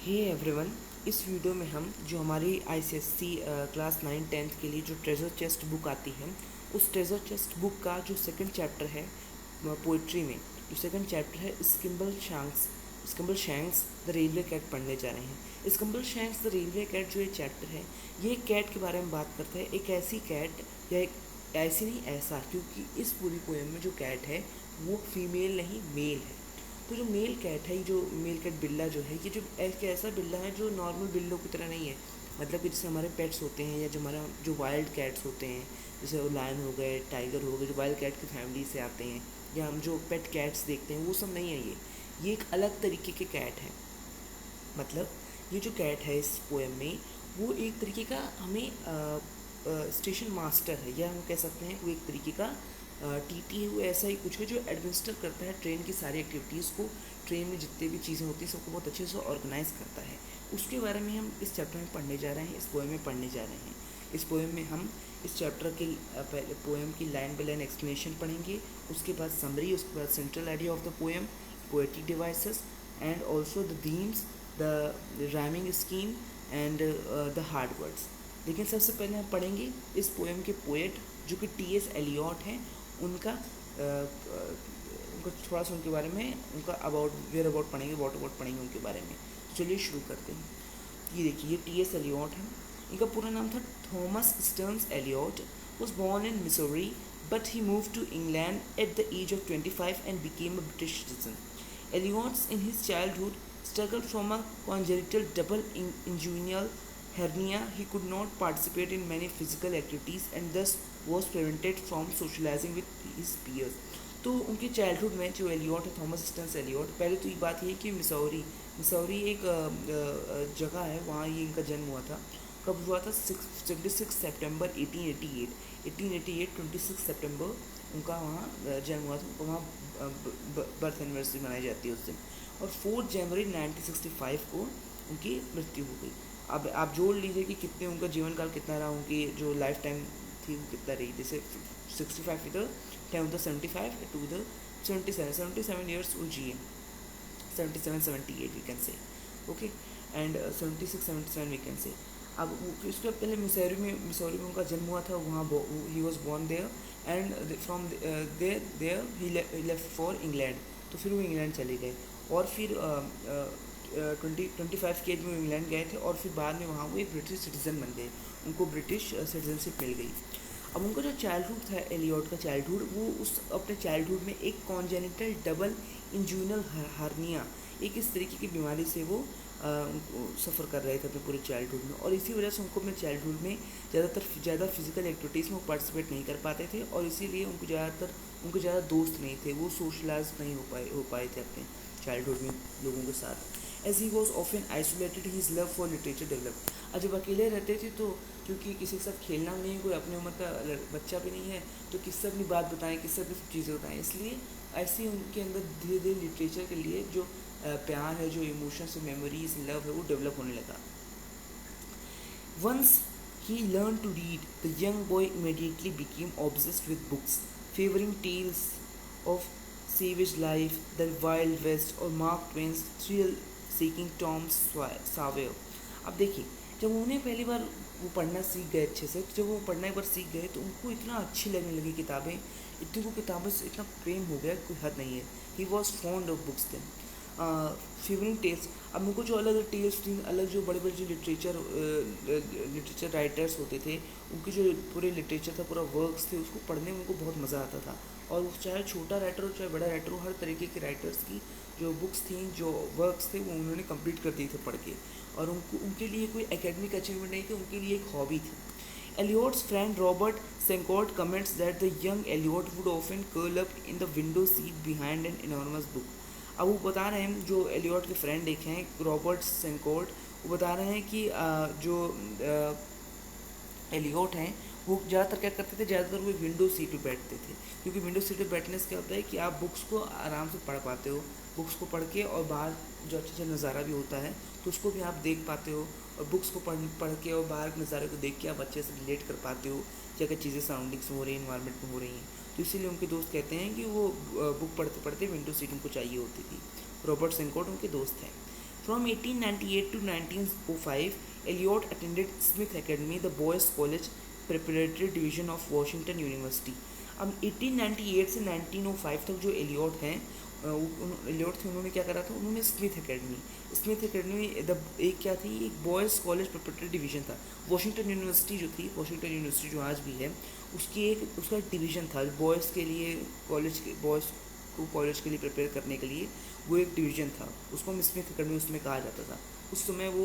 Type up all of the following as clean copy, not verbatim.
Hey everyone, इस video में हम जो हमारी आईसीएससी क्लास 9-10 के लिए जो ट्रेजर चेस्ट बुक आती है, उस ट्रेजर चेस्ट बुक का जो सेकंड चैप्टर है पोइट्री में, जो सेकंड चैप्टर है Skimbleshanks the railway cat पढ़ने जा रहे हैं। स्किम्बल शैंक्स द रेलवे कैट जो ये चैप्टर है, ये कैट के बारे में बात करता है। एक ऐसी कैट या एक ऐसी नहीं ऐसा, क्योंकि इस पूरी पोएम में जो कैट है वो फीमेल नहीं मेल है। तो जो मेल कैट है, जो मेल कैट बिल्ला जो है, ये जो एक ऐसा बिल्ला है जो नॉर्मल बिल्लों की तरह नहीं है। मतलब कि जैसे हमारे पेट्स होते हैं या जो वाइल्ड कैट्स होते हैं, जैसे लायन हो गए, टाइगर हो गए, जो वाइल्ड कैट की फैमिली से आते हैं, या हम जो पेट कैट्स देखते हैं वो सब नहीं है। ये एक अलग तरीके के कैट है। मतलब ये जो कैट है इस पोएम में, वो एक तरीके का हमें स्टेशन मास्टर है, या हम कह सकते हैं वो एक तरीके का टीटी है। वो ऐसा ही कुछ है जो एडमिनिस्टर करता है ट्रेन की सारी एक्टिविटीज़ को। ट्रेन में जितने भी चीज़ें होती हैं सबको बहुत अच्छे से ऑर्गेनाइज करता है। उसके बारे में हम इस चैप्टर में पढ़ने जा रहे हैं, इस पोएम में पढ़ने जा रहे हैं। इस पोएम में हम इस चैप्टर के पहले पोएम की लाइन बाय लाइन एक्सप्लेनेशन पढ़ेंगे, उसके बाद समरी, उसके बाद central idea of the poem, poetic devices and also the themes, the rhyming scheme and the hard words. लेकिन सबसे पहले हम पढ़ेंगे इस पोएम के पोएट जो कि टी.एस. एलियट हैं, उनका थोड़ा सा उनके बारे में, उनका वेयर अबाउट पढ़ेंगे उनके बारे में। चलिए शुरू करते हैं। ये देखिए, ये टी.एस. एलियट हैं। इनका पूरा नाम था Thomas Stearns Eliot. Was born in Missouri but he move to England at the age of 25 and became a British citizen. Eliot in his childhood struggled from a congenital double inguinal hernia. He could not participate in many physical activities and thus was prevented from socializing with his peers. तो उनके childhood में जो Elliott है, Thomas Stearns Elliott, पहले तो ये बात ये है कि मिसौरी एक जगह है, वहाँ ये इनका जन्म हुआ था। कब हुआ था? 26 सितंबर 1888 26 सितंबर उनका वहाँ जन्म हुआ था। वहाँ बर्थ एनिवर्सरी मनाई जाती है उस दिन। और 4 जनवरी 1965 को उनकी मृत्यु हो गई। अब आप जोड़ लीजिए कि कितने उनका जीवन काल कितना रहा, उनकी जो लाइफ टाइम थी वो कितना रही। जैसे 65 इधर, 10 to 75 टू इधर 77 ईयर्स वो जिए। 77-78 we can say, okay, and 76-77 we can say. अब उसके पहले मिसौरी में उनका जन्म हुआ था। वहाँ ही was born there and from there he left for England. तो फिर वो इंग्लैंड चले गए और फिर 25 के एज में इंग्लैंड गए थे और फिर बाद में वहाँ वो एक ब्रिटिश सिटीज़न बन गए, उनको ब्रिटिश सिटीजनशिप मिल गई। अब उनका जो चाइल्डहुड था, एलियट का चाइल्डहुड, वो उस अपने चाइल्डहुड में एक कॉन्जेनिटल डबल इंजुनल हार्निया, एक इस तरीके की बीमारी से वो सफ़र कर रहे थे अपने पूरे चाइल्डहुड में। और इसी वजह से उनको अपने चाइल्डहुड में ज़्यादा फिजिकल एक्टिविटीज़ में वो पार्टिसिपेट नहीं कर पाते थे और इसीलिए उनको ज़्यादा दोस्त नहीं थे, वो सोशलाइज नहीं हो पाए थे अपने चाइल्डहुड में लोगों के साथ। As he was often isolated, his love for literature develop. और जब अकेले रहते थे तो क्योंकि किसी के साथ खेलना नहीं है, कोई अपने उम्र का बच्चा भी नहीं है, तो किससे अपनी बात बताएं, किससे अपनी चीज़ें बताएं। इसलिए ऐसे ही उनके अंदर धीरे धीरे लिटरेचर के लिए जो प्यार है, जो इमोशंस, मेमोरीज, लव है, वो डेवलप होने लगा। Once he learn to read, the young boy immediately became obsessed with books, favouring tales of savage life, the wild west और Mark Twain's thrill seeking Tom Sawyer. अब देखिए, जब उन्हें पहली बार वो पढ़ना सीख गए अच्छे से, जब वो पढ़ना एक बार सीख गए तो उनको इतना अच्छी लगने लगी किताबें, इतनी को किताबों से इतना प्रेम हो गया कोई हद नहीं है। He was fond of books then. Favouring tales, अब उनको जो अलग अलग टेल्स थी, अलग जो बड़े बड़े जो लिटरेचर राइटर्स होते थे, उनके जो पूरे लिटरेचर था, पूरा वर्क्स थे, उसको पढ़ने में उनको बहुत मज़ा आता था। और चाहे छोटा राइटर हो चाहे बड़ा राइटर हो, हर तरीके के राइटर्स की जो बुक्स थी, जो वर्क्स थे, वो उन्होंने कंप्लीट कर दिए थे पढ़ के। और उनके लिए कोई एकेडमिक अचीवमेंट नहीं थी, उनके लिए एक हॉबी थी। Eliot's friend Robert Senkort comments that the young Eliot would often curl up in the window seat behind an enormous book. अब वो बता रहे हैं, जो एलियट के फ्रेंड एक हैं रॉबर्ट सेंकोर्ट, वो बता रहे हैं कि जो एलियट हैं वो ज़्यादातर क्या करते थे, ज़्यादातर वो विंडो सीट पे बैठते थे। क्योंकि विंडो सीट पे बैठने से क्या होता है कि आप बुक्स को आराम से पढ़ पाते हो, बुक्स को पढ़ के, और बाहर जो अच्छा नज़ारा भी होता है तो उसको भी आप देख पाते हो, और बुक्स को पढ़ के और बाहर के नज़ारे को देख के आप अच्छे से रिलेट कर पाते हो कि अगर चीज़ें सराउंडिंग्स में हो रही हैं, इन्वायरमेंट में हो रही हैं। तो इसीलिए उनके दोस्त कहते हैं कि वो बुक पढ़ते पढ़ते विंडो सीट उनको चाहिए होती थी। रॉबर्ट सेंकोर्ट उनके दोस्त हैं। From 1898 to 1905, Eliot attended Smith Academy, the boys' college preparatory division of Washington University. अब 1898 से 1905 तक जो एलियट हैं एलियट थे, उन्होंने क्या करा था, उन्होंने स्मिथ एकेडमी एक क्या थी, एक बॉयज़ कॉलेज प्रिपरेटरी डिवीज़न था। वॉशिंगटन यूनिवर्सिटी जो थी, वॉशिंगटन यूनिवर्सिटी जो आज भी है, उसका एक डिवीज़न था बॉयज़ के लिए, बॉयज़ को कॉलेज के लिए प्रिपेयर करने के लिए वो एक डिवीज़न था, उसको हम स्मिथ एकेडमी उसमें कहा जाता था। उस समय वो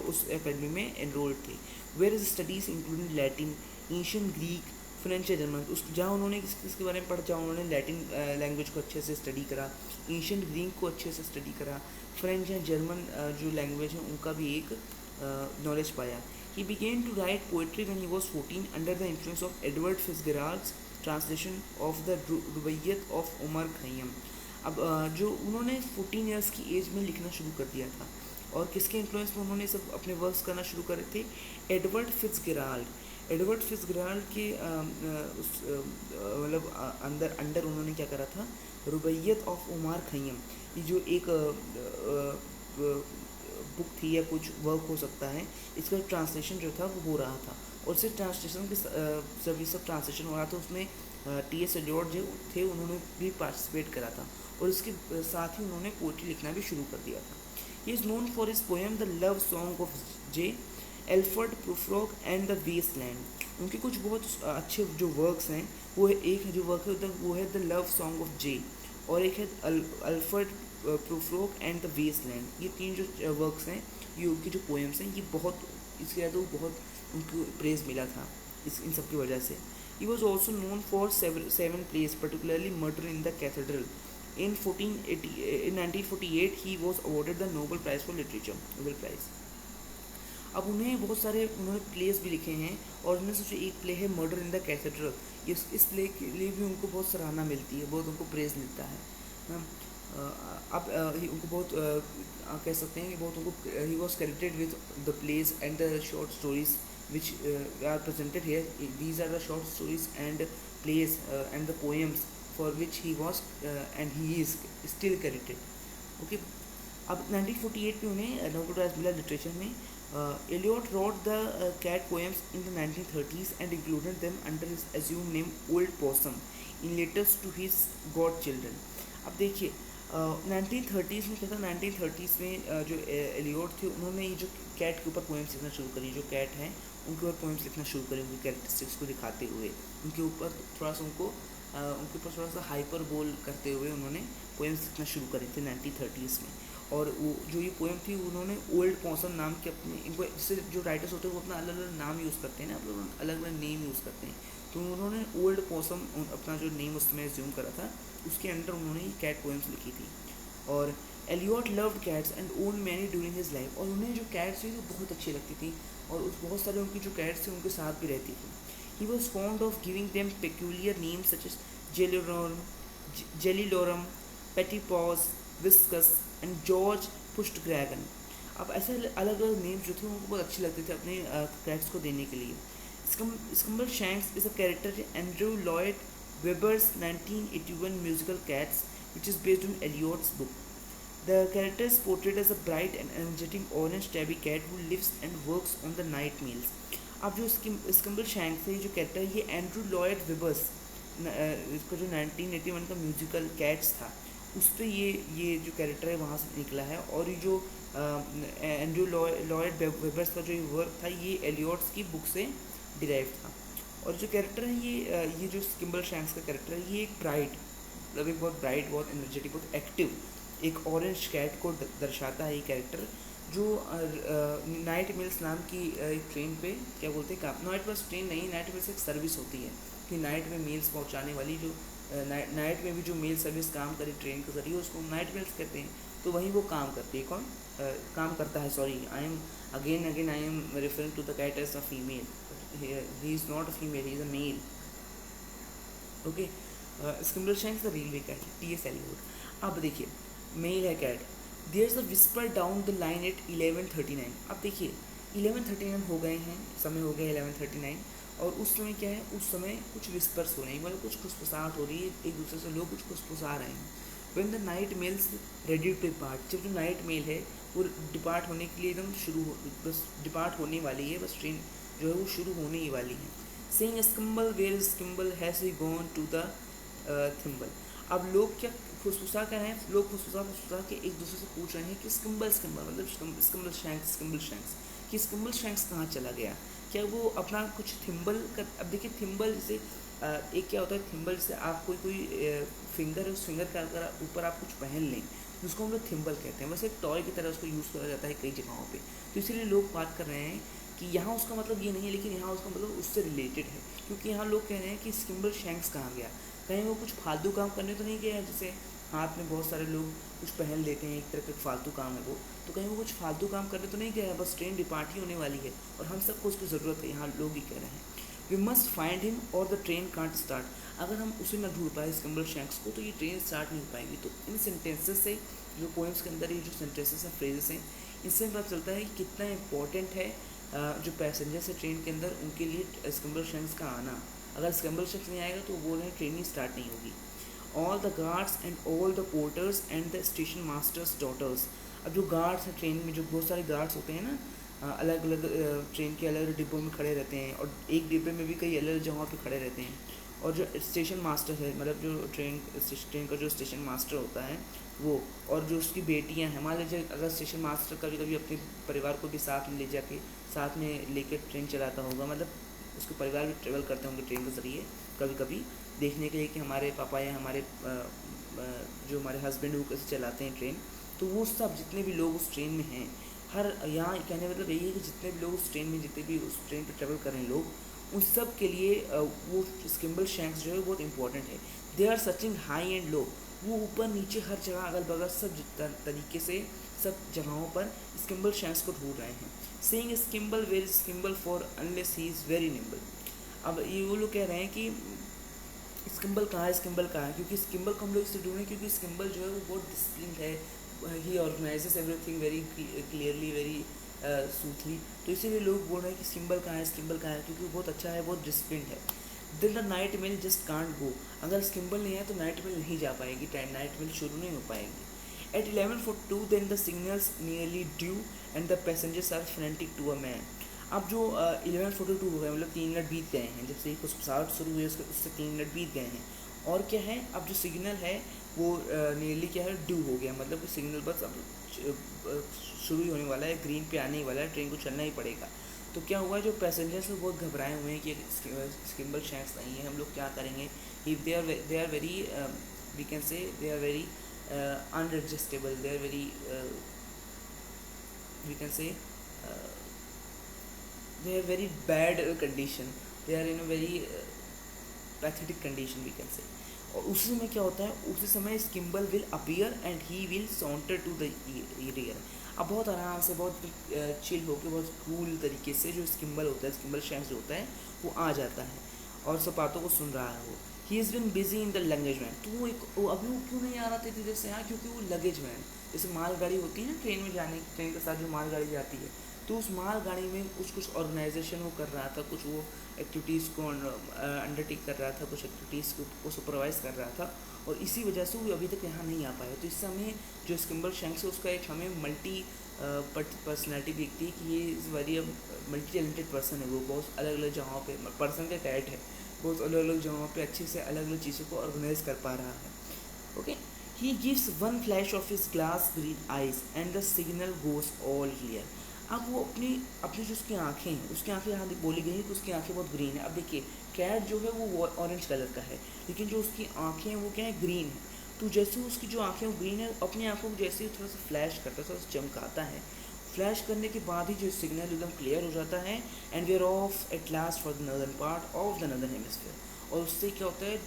उस एकेडमी में एनरोल्ड थे। Where is studies including Latin, ancient Greek, French या जर्मन, उस जहाँ उन्होंने किसके बारे में पढ़ा, जहाँ उन्होंने लैटिन लैंग्वेज को अच्छे से स्टडी करा, एंशिएंट ग्रीक को अच्छे से स्टडी करा, फ्रेंच या जर्मन जो लैंग्वेज है उनका भी एक नॉलेज पाया। He began to write poetry when he was 14 under the influence of Edward Fitzgerald's translation of the Rubaiyat of Omar Khayyam. अब जो उन्होंने 14 ईयर्स की एज में लिखना शुरू कर दिया था, और किसके इन्फ्लुएंस में उन्होंने सब अपने वर्क्स करना शुरू करे थे, एडवर्ड फिट्जगेराल्ड के मतलब अंडर उन्होंने क्या करा था, रुबैयत ऑफ उमर खैयम, ये जो एक बुक थी या कुछ वर्क हो सकता है, इसका ट्रांसलेशन जो था वो हो रहा था, और इस ट्रांसलेशन के जब ये सब ट्रांसलेशन हो रहा था उसमें टी.एस. एलियट जो थे उन्होंने भी पार्टिसिपेट करा था, और इसके साथ ही उन्होंने पोइट्री लिखना भी शुरू कर दिया था। He is known for his poem the love song of J, Alfred Prufrock and the waste land. उनके कुछ बहुत अच्छे जो वर्क्स हैं, वो एक है जो वर्क है वो है द लव सॉन्ग ऑफ जे, और एक है अल्फ्रेड प्रूफ्रॉग एंड द वेस्टलैंड। ये तीन जो वर्क्स हैं, ये उनकी जो पोएम्स हैं, ये बहुत इसके बाद वो बहुत उनको प्रेज मिला था इन सब की वजह से। He was also known for seven plays, particularly Murder in the Cathedral. In 1948, he was awarded the Nobel Prize for Literature, Nobel Prize. अब उन्हें बहुत सारे उन्होंने प्लेस भी लिखे हैं, और उनमें से एक प्ले है मर्डर इन द कैथेड्रल। इस प्ले के लिए भी उनको बहुत सराहना मिलती है, बहुत उनको प्रेज मिलता है। अब उनको बहुत कह सकते हैं कि बहुत उनको he was credited with the place and the short stories which are presented here. These are the short stories and plays and the poems for which he was and he is still credited. Okay. अब 1948 में उन्हें Nobel prize मिला literature में। Eliot wrote the cat poems in the 1930s and included them under his assumed name Old Possum in letters to his godchildren. अब देखिए 1930s में क्या था, 1930s में जो एलियट थे उन्होंने ये जो कैट के ऊपर पोएम्स लिखना शुरू करी, जो कैट हैं उनके ऊपर पोएम्स लिखना शुरू करी, उनकी कैरेक्टरिस्टिक्स को दिखाते हुए, उनके ऊपर थोड़ा सा हाइपर बोल करते हुए उन्होंने पोएम्स लिखना शुरू करे थे 1930s में। और वो जो ये पोएम थी उन्होंने ओल्ड पॉसम नाम के अपने, इनको इससे जो राइटर्स होते हैं वो अपना अलग अलग नाम यूज़ करते हैं ना, अलग अलग नेम यूज़ करते हैं, तो उन्होंने ओल्ड पॉसम अपना जो नेम उसमें एज्यूम करा था, उसके अंडर उन्होंने ये कैट पोएम्स लिखी थी। और Eliot loved cats and owned many during his life, और उन्हें जो कैट्स थी वो बहुत अच्छी लगती थी, और बहुत सारे उनकी जो कैट्स थी उनके साथ भी रहती थी। He was fond of giving them peculiar names such as Jellylorum, Pettipaws, Viscus and George Pushdragon. अब ऐसे अलग अलग नेम्स जो थे उनको बहुत अच्छे लगते थे अपने कैट्स को देने के लिए। Skimbleshanks is a character Andrew Lloyd Webber's 1981 musical Cats which is based on Eliot's book. The character is portrayed as a bright and energetic orange tabby cat who lives and works on the night meals. अब जो स्कम्बल shanks है, जो character है, ये Andrew Lloyd Weber's इसका जो 1981 का musical cats था उस पर ये जो कैरेक्टर है वहाँ से निकला है, और ये जो एंड्रू लॉयड वेबर्स का जो वर्क था ये एलियट्स की बुक से डिराइव था। और जो कैरेक्टर है ये जो स्कम्बल शैंक्स का कैरेक्टर है, ये एक ब्राइट, मतलब एक बहुत ब्राइट, बहुत एनर्जेटिक, बहुत एक्टिव एक ऑरेंज कैट को दर्शाता है ये कैरेक्टर, जो नाइट मिल्स नाम की एक ट्रेन पे क्या बोलते हैं, नाइट मिल्स ट्रेन नहीं, नाइट मिल्स एक सर्विस होती है कि नाइट में मेल्स पहुंचाने वाली, जो नाइट में भी जो मेल सर्विस काम करे ट्रेन के जरिए उसको नाइट मिल्स कहते हैं। तो वहीं वो काम करती है, कौन काम करता है, sorry I am again I am referring to the cat as a female, he is not a female, he is a male. Okay, Skimbleshanks the railway cat, T S. Eliot. अब देखिए मेल है cat, there is a whisper down the line at 11:39। अब देखिए 11:39 हो गए हैं, समय हो गया 11:39, और उस समय क्या है, उस समय कुछ विस्पर्स हो रहे हैं, मतलब कुछ खुसफुसाहट हो रही है, एक दूसरे से लोग कुछ खुसफुसा रहे हैं, when the night mails ready to depart, जब जो नाइट मेल है वो डिपार्ट होने के लिए एकदम बस डिपार्ट होने वाली है, बस ट्रेन जो है वो शुरू होने ही वाली है। Saying Skimble where is Skimble has he gone to the thimble. अब लोग क्या फुसफुसा कर रहे हैं, लोग फुसफुसा के एक दूसरे से पूछ रहे हैं कि स्किम्बल स्किम्बल मतलब स्किम्बल शैंक्स कि स्किम्बल शैंक्स कहाँ चला गया, क्या वो अपना कुछ थिम्बल का। अब देखिए थिम्बल जैसे एक क्या होता है थिम्बल, जैसे आप कोई फिंगर है, उस फिंगर का अगर ऊपर आप कुछ पहन लें जिसको हम लोग थिम्बल कहते हैं, वैसे एक टॉय की तरह उसको यूज़ करा जाता है कई जगहों पे। तो इसीलिए लोग बात कर रहे हैं कि यहाँ उसका मतलब ये नहीं है, लेकिन यहाँ उसका मतलब उससे रिलेटेड है, क्योंकि यहाँ लोग कह रहे हैं कि स्किम्बल शैंक्स कहाँ गया, कहीं वो कुछ फालतू काम करने तो नहीं गया है, जैसे हाथ में बहुत सारे लोग कुछ पहन लेते हैं, एक तरह का फालतू काम है वो, तो कहीं वो कुछ फालतू काम करने तो नहीं गया है, बस ट्रेन डिपार्ट ही होने वाली है और हम सबको उसकी ज़रूरत है, यहाँ लोग ही कह रहे हैं। वी मस्ट फाइंड हिम और द ट्रेन कांट स्टार्ट, अगर हम उसे ना ढूंढ पाए स्किम्बल शैंक्स को तो ये ट्रेन स्टार्ट नहीं हो पाएगी। तो इन सेंटेंसेस से, जो पोइम्स के अंदर ये जो सेंटेंसेस हैं, फ्रेजेस हैं, इससे पता चलता है कि कितना इंपॉर्टेंट है जो पैसेंजर्स है ट्रेन के अंदर, उनके लिए स्किम्बल शैंक्स का आना। अगर स्किम्बल शैंक्स नहीं आएगा तो वो बोल रहे हैं ट्रेन ही स्टार्ट नहीं होगी। All the guards and all the porters and the station masters daughters. अब जो गार्ड्स हैं ट्रेन में, जो बहुत सारे गार्ड्स होते हैं ना, अलग अलग ट्रेन के अलग अलग डिब्बों में खड़े रहते हैं, और एक डिब्बे में भी कई अलग अलग जगहों पे खड़े रहते हैं। और जो स्टेशन मास्टर है, मतलब जो ट्रेन का जो स्टेशन मास्टर होता है वो, और जो उसकी बेटियां हैं, मान लीजिए अगर स्टेशन मास्टर कभी कभी अपने परिवार को भी साथ में ले जाके साथ में लेकर ट्रेन चलाता होगा, मतलब उसके परिवार भी ट्रेवल करते होंगे ट्रेन के ज़रिए कभी कभी, देखने के लिए कि हमारे पापा या हमारे जो हमारे हस्बैंड वो कैसे चलाते हैं ट्रेन। तो वो सब जितने भी लोग उस ट्रेन में हैं, हर यहाँ कहने मतलब यही है कि जितने भी लोग उस ट्रेन में, जितने भी उस ट्रेन पर ट्रेवल कर रहे हैं लोग, उन सब के लिए वो स्किम्बल शैंक्स जो है बहुत इंपॉर्टेंट है। They are searching high and low, वो ऊपर नीचे हर जगह अगल बगल सब तरीके से सब जगहों पर स्किम्बल शैंक्स को ढूंढ रहे हैं। Saying Skimble where is Skimble for unless he is very nimble. अब ये वो लोग कह रहे हैं कि स्किम्बल कहाँ है, स्किम्बल कहाँ है, क्योंकि स्किम्बल को हम लोग इससे ढूंढें क्योंकि स्किम्बल जो है वो बहुत डिसिप्लिन है, he organizes everything very clearly, very smoothly. तो इसीलिए लोग बोल रहे हैं कि स्किम्बल कहाँ है, स्किम्बल कहाँ है, क्योंकि वो बहुत अच्छा है, बहुत डिसिप्लिन है। Then the night mail just can't go, अगर स्किम्बल नहीं है तो नाइट मेल नहीं जा पाएगी, नाइट मेल शुरू नहीं हो पाएगी। At 11:42 then the signals nearly due and the passengers are frantic to a man. अब जो 11:42 हो गए, मतलब 3 मिनट बीत गए हैं, जब से कुछ साउट शुरू हुए उससे 3 मिनट बीत गए हैं, और क्या है अब जो सिग्नल है वो नियरली क्या है ड्यू हो गया, मतलब कि सिग्नल बस अब शुरू ही होने वाला है, ग्रीन पे आने ही वाला है, ट्रेन को चलना ही पड़ेगा। तो क्या हुआ, जो पैसेंजर्स हैं बहुत घबराए हुए हैं कि स्किम्बल शैंक्स नहीं है, हम लोग क्या करेंगे। If they are very we can say they are very unadjustable, they are very we can say they are very bad condition, they are in a very pathetic condition we can say। और उसी समय क्या होता है, उसी समय Skimble will appear and he will saunter to the rear. अब बहुत आराम से, बहुत चिल होकर, बहुत कूल तरीके से जो स्किम्बल होता है, स्किम्बल शैंक्स जो होता है वो आ जाता है और सब बातों को सुन रहा है वो। He is been busy in the luggage van, तो वो अभी वो क्यों नहीं आ रहा था धीरे से यहाँ, क्योंकि वो लगेज वैन, जैसे मालगाड़ी होती है ना ट्रेन में जाने, ट्रेन के साथ जो मालगाड़ी जाती है, तो उस मालगाड़ी में कुछ ऑर्गेनाइजेशन वो कर रहा था, कुछ वो एक्टिविटीज़ को अंडरटेक कर रहा था, कुछ एक्टिविटीज़ को सुपरवाइज़ कर रहा था, और इसी वजह से वो अभी तक यहाँ नहीं आ पाया। तो इस समय जो स्किम्बल शैंक्स है उसका एक हमें मल्टी पर्सनैलिटी दिखती है कि ये is very multi talented person है, वो बहुत अलग अलग जगहों पे, पर्सन का कैट है, बहुत अलग अलग जगहों पे अच्छे से अलग अलग चीज़ों को ऑर्गेनाइज कर पा रहा है। Okay, he gives one flash of his glass green eyes and the signal goes all clear. अब वो अपनी अपनी जो उसकी आँखें हैं, उसकी आँखें यहाँ बोली गई है कि उसकी आँखें बहुत ग्रीन है। अब देखिए कैट जो है वो ऑरेंज कलर का है, लेकिन जो उसकी आँखें हैं वो क्या है, ग्रीन है। तो जैसे उसकी जो आँखें वो ग्रीन है, अपनी आँखों को जैसे ही थोड़ा सा फ्लैश करता है, थोड़ा सा चमकाता है, फ्लैश करने के बाद ही जो सिग्नल एकदम क्लियर हो जाता है। And we are off at last for the northern part of the northern hemisphere. और उससे क्या होता है,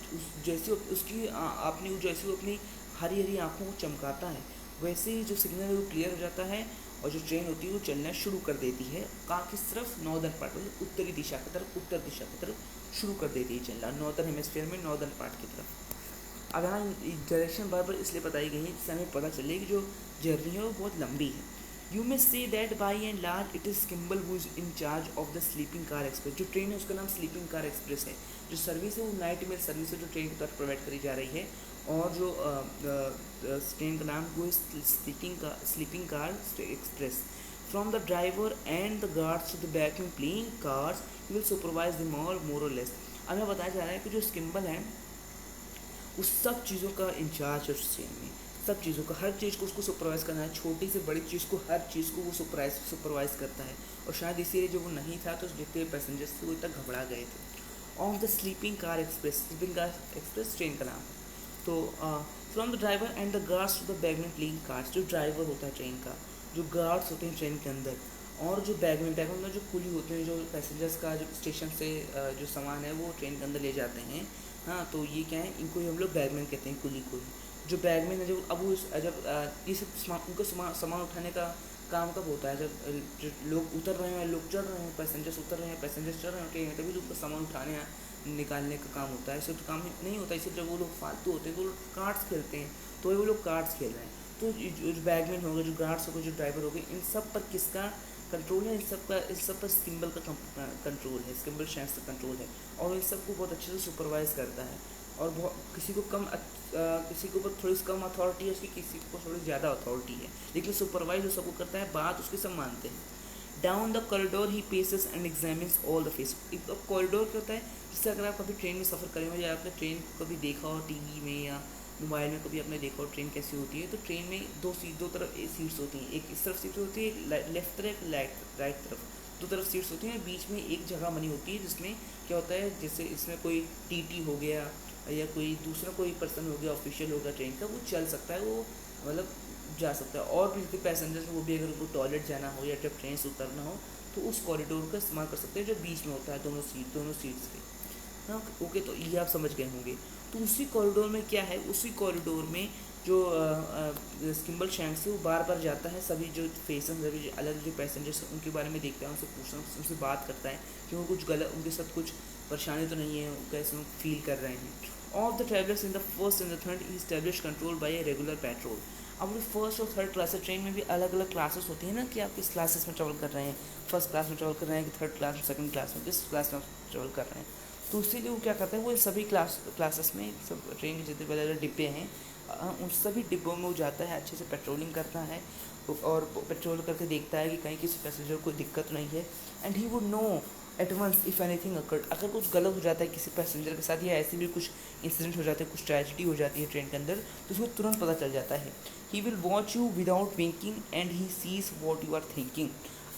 जैसे उसकी आपने जैसे वो अपनी हरी हरी आँखों को चमकाता है, वैसे ही जो सिग्नल है वो क्लियर हो जाता है और जो ट्रेन होती है वो चलना शुरू कर देती है। कहाँ किस तरफ, नॉर्दर्न पार्ट, मतलब उत्तरी दिशा की तरफ, उत्तर दिशा की तरफ शुरू कर देती है चलना, नॉर्दर्न हेमिस्फीयर में नॉर्दर्न पार्ट की तरफ। अब यहाँ डायरेक्शन बार बार इसलिए बताई गई है जिससे हमें पता चले कि जो जर्नी है वो बहुत लंबी है। You may say that by and large it is Skimble who is in charge of the sleeping car express. जो ट्रेन है उसका नाम स्लीपिंग कार एक्सप्रेस है। जो सर्विस है वो नाइट मेल सर्विस है जो ट्रेन की तरफ प्रोवाइड करी जा रही है, और जो ट्रेन का नाम वो sleeping car express. From the driver and the guards to the bagmen playing cards he will supervise the more or less. अब हमें बताया जा रहा है कि जो स्किम्बल है उस सब चीज़ों का इंचार्ज है उस ट्रेन में, सब चीज़ों का, हर चीज़ को उसको सुपरवाइज़ करना है, छोटी से बड़ी चीज़ को, हर चीज़ को वो सुपरवाइज़ करता है। और शायद इसीलिए जो वो नहीं था तो जितने पैसेंजर्स थे वो इतना घबरा गए थे। Of the sleeping car express train का नाम है। तो from the driver and the guards to the bagmen playing cards, जो ड्राइवर होता है ट्रेन का, जो गार्ड्स होते हैं ट्रेन के अंदर, और जो बैगमेंट मतलब जो कुली होते हैं, जो पैसेंजर्स का जो स्टेशन से जो सामान है वो ट्रेन के अंदर ले जाते हैं। हाँ, तो ये क्या है, इनको ही हम लोग बैगमैन कहते हैं, कुली को ही। जो बैगमैन है, जब अब वो जब ये सब उनको सामान उठाने का काम कब होता है, जब जो लोग उतर रहे हैं, लोग चढ़ रहे हैं, पैसेंजर्स उतर रहे हैं, पैसेंजर्स चढ़ रहे हैं ट्रेन में, तभी उनका सामान उठाने निकालने का काम होता है। इससे तो काम नहीं होता। इससे जब वो लोग फालतू होते हैं वो लोग कार्ड्स खेलते हैं, तो वो लोग कार्ड्स खेल रहे हैं। तो जो बैगमैन हो गए, जो गार्ड्स हो गए, जो ड्राइवर हो गए, इन सब पर किसका कंट्रोल है? इन सब पर स्किम्बल का कंट्रोल है, स्किम्बल शैंक्स का कंट्रोल है, और इन सबको बहुत अच्छे से सुपरवाइज़ करता है। और बहुत किसी को किसी के ऊपर थोड़ी सी कम अथॉरिटी है उसकी, किसी को थोड़ी ज़्यादा अथॉरिटी है, लेकिन सुपरवाइज जो सबको करता है, बात उसकी सब मानते हैं। Down the corridor he paces and examines all the face. Corridor क्या होता है? जैसे अगर आप कभी ट्रेन में सफ़र करें हो या आपने ट्रेन को कभी देखा हो टीवी में या मोबाइल में, कभी आपने देखा हो ट्रेन कैसी होती है, तो ट्रेन में दो तरफ सीट्स होती हैं, एक इस तरफ सीट होती है, एक लेफ्ट तरफ, एक राइट तरफ, दो तरफ सीट्स होती हैं। बीच में एक जगह बनी होती है जिसमें क्या होता है, जैसे इसमें कोई टीटी हो गया या कोई दूसरा कोई पर्सन हो गया, ऑफिशियल हो गया ट्रेन का, वो चल सकता है, वो मतलब जा सकता है। और भी जितने पैसेंजर्स वो भी, अगर उनको टॉयलेट जाना हो या जब ट्रेन से उतरना हो तो उस कॉरिडोर का इस्तेमाल कर सकते हैं जो बीच में होता है, दोनों सीट्स के। हाँ, ओके, तो ये आप समझ गए होंगे। तो उसी कॉरिडोर में क्या है, उसी कॉरिडोर में जो स्किम्बल शैंक्स है वो बार बार जाता है, सभी जो सभी अलग जो पैसेंजर्स हैं उनके बारे में देखता है, उनसे पूछता है, उनसे बात करता है कि वो कुछ गलत, उनके साथ कुछ परेशानी तो नहीं है, कैसे वो फील कर रहे हैं। Of the travellers in the first and the third he establish control by a regular petrol. अब जो फर्स्ट और थर्ड क्लास है, ट्रेन में भी अलग अलग क्लासेस होती हैं ना, कि आप किस क्लासेस में ट्रैवल कर रहे हैं, फर्स्ट क्लास में ट्रैवल कर रहे हैं कि थर्ड क्लास में, सेकंड क्लास में, किस क्लास में ट्रैवल कर रहे हैं। तो इसीलिए वो क्या करते हैं, वो सभी क्लासेस में, सब ट्रेन के जितने बड़े बड़े डिब्बे हैं उन सभी डिब्बों में वो जाता है, अच्छे से पेट्रोलिंग करता है और पेट्रोल करके देखता है कि कहीं किसी पैसेंजर को दिक्कत नहीं है। And he would know at once if anything occurred, अगर कुछ गलत हो जाता है किसी पैसेंजर के साथ या ऐसे भी कुछ इंसिडेंट हो जाते हैं, कुछ ट्रेजिडी हो जाती है ट्रेन के अंदर, तो उसको तुरंत पता चल जाता है। He will watch you without winking and he sees what you are thinking.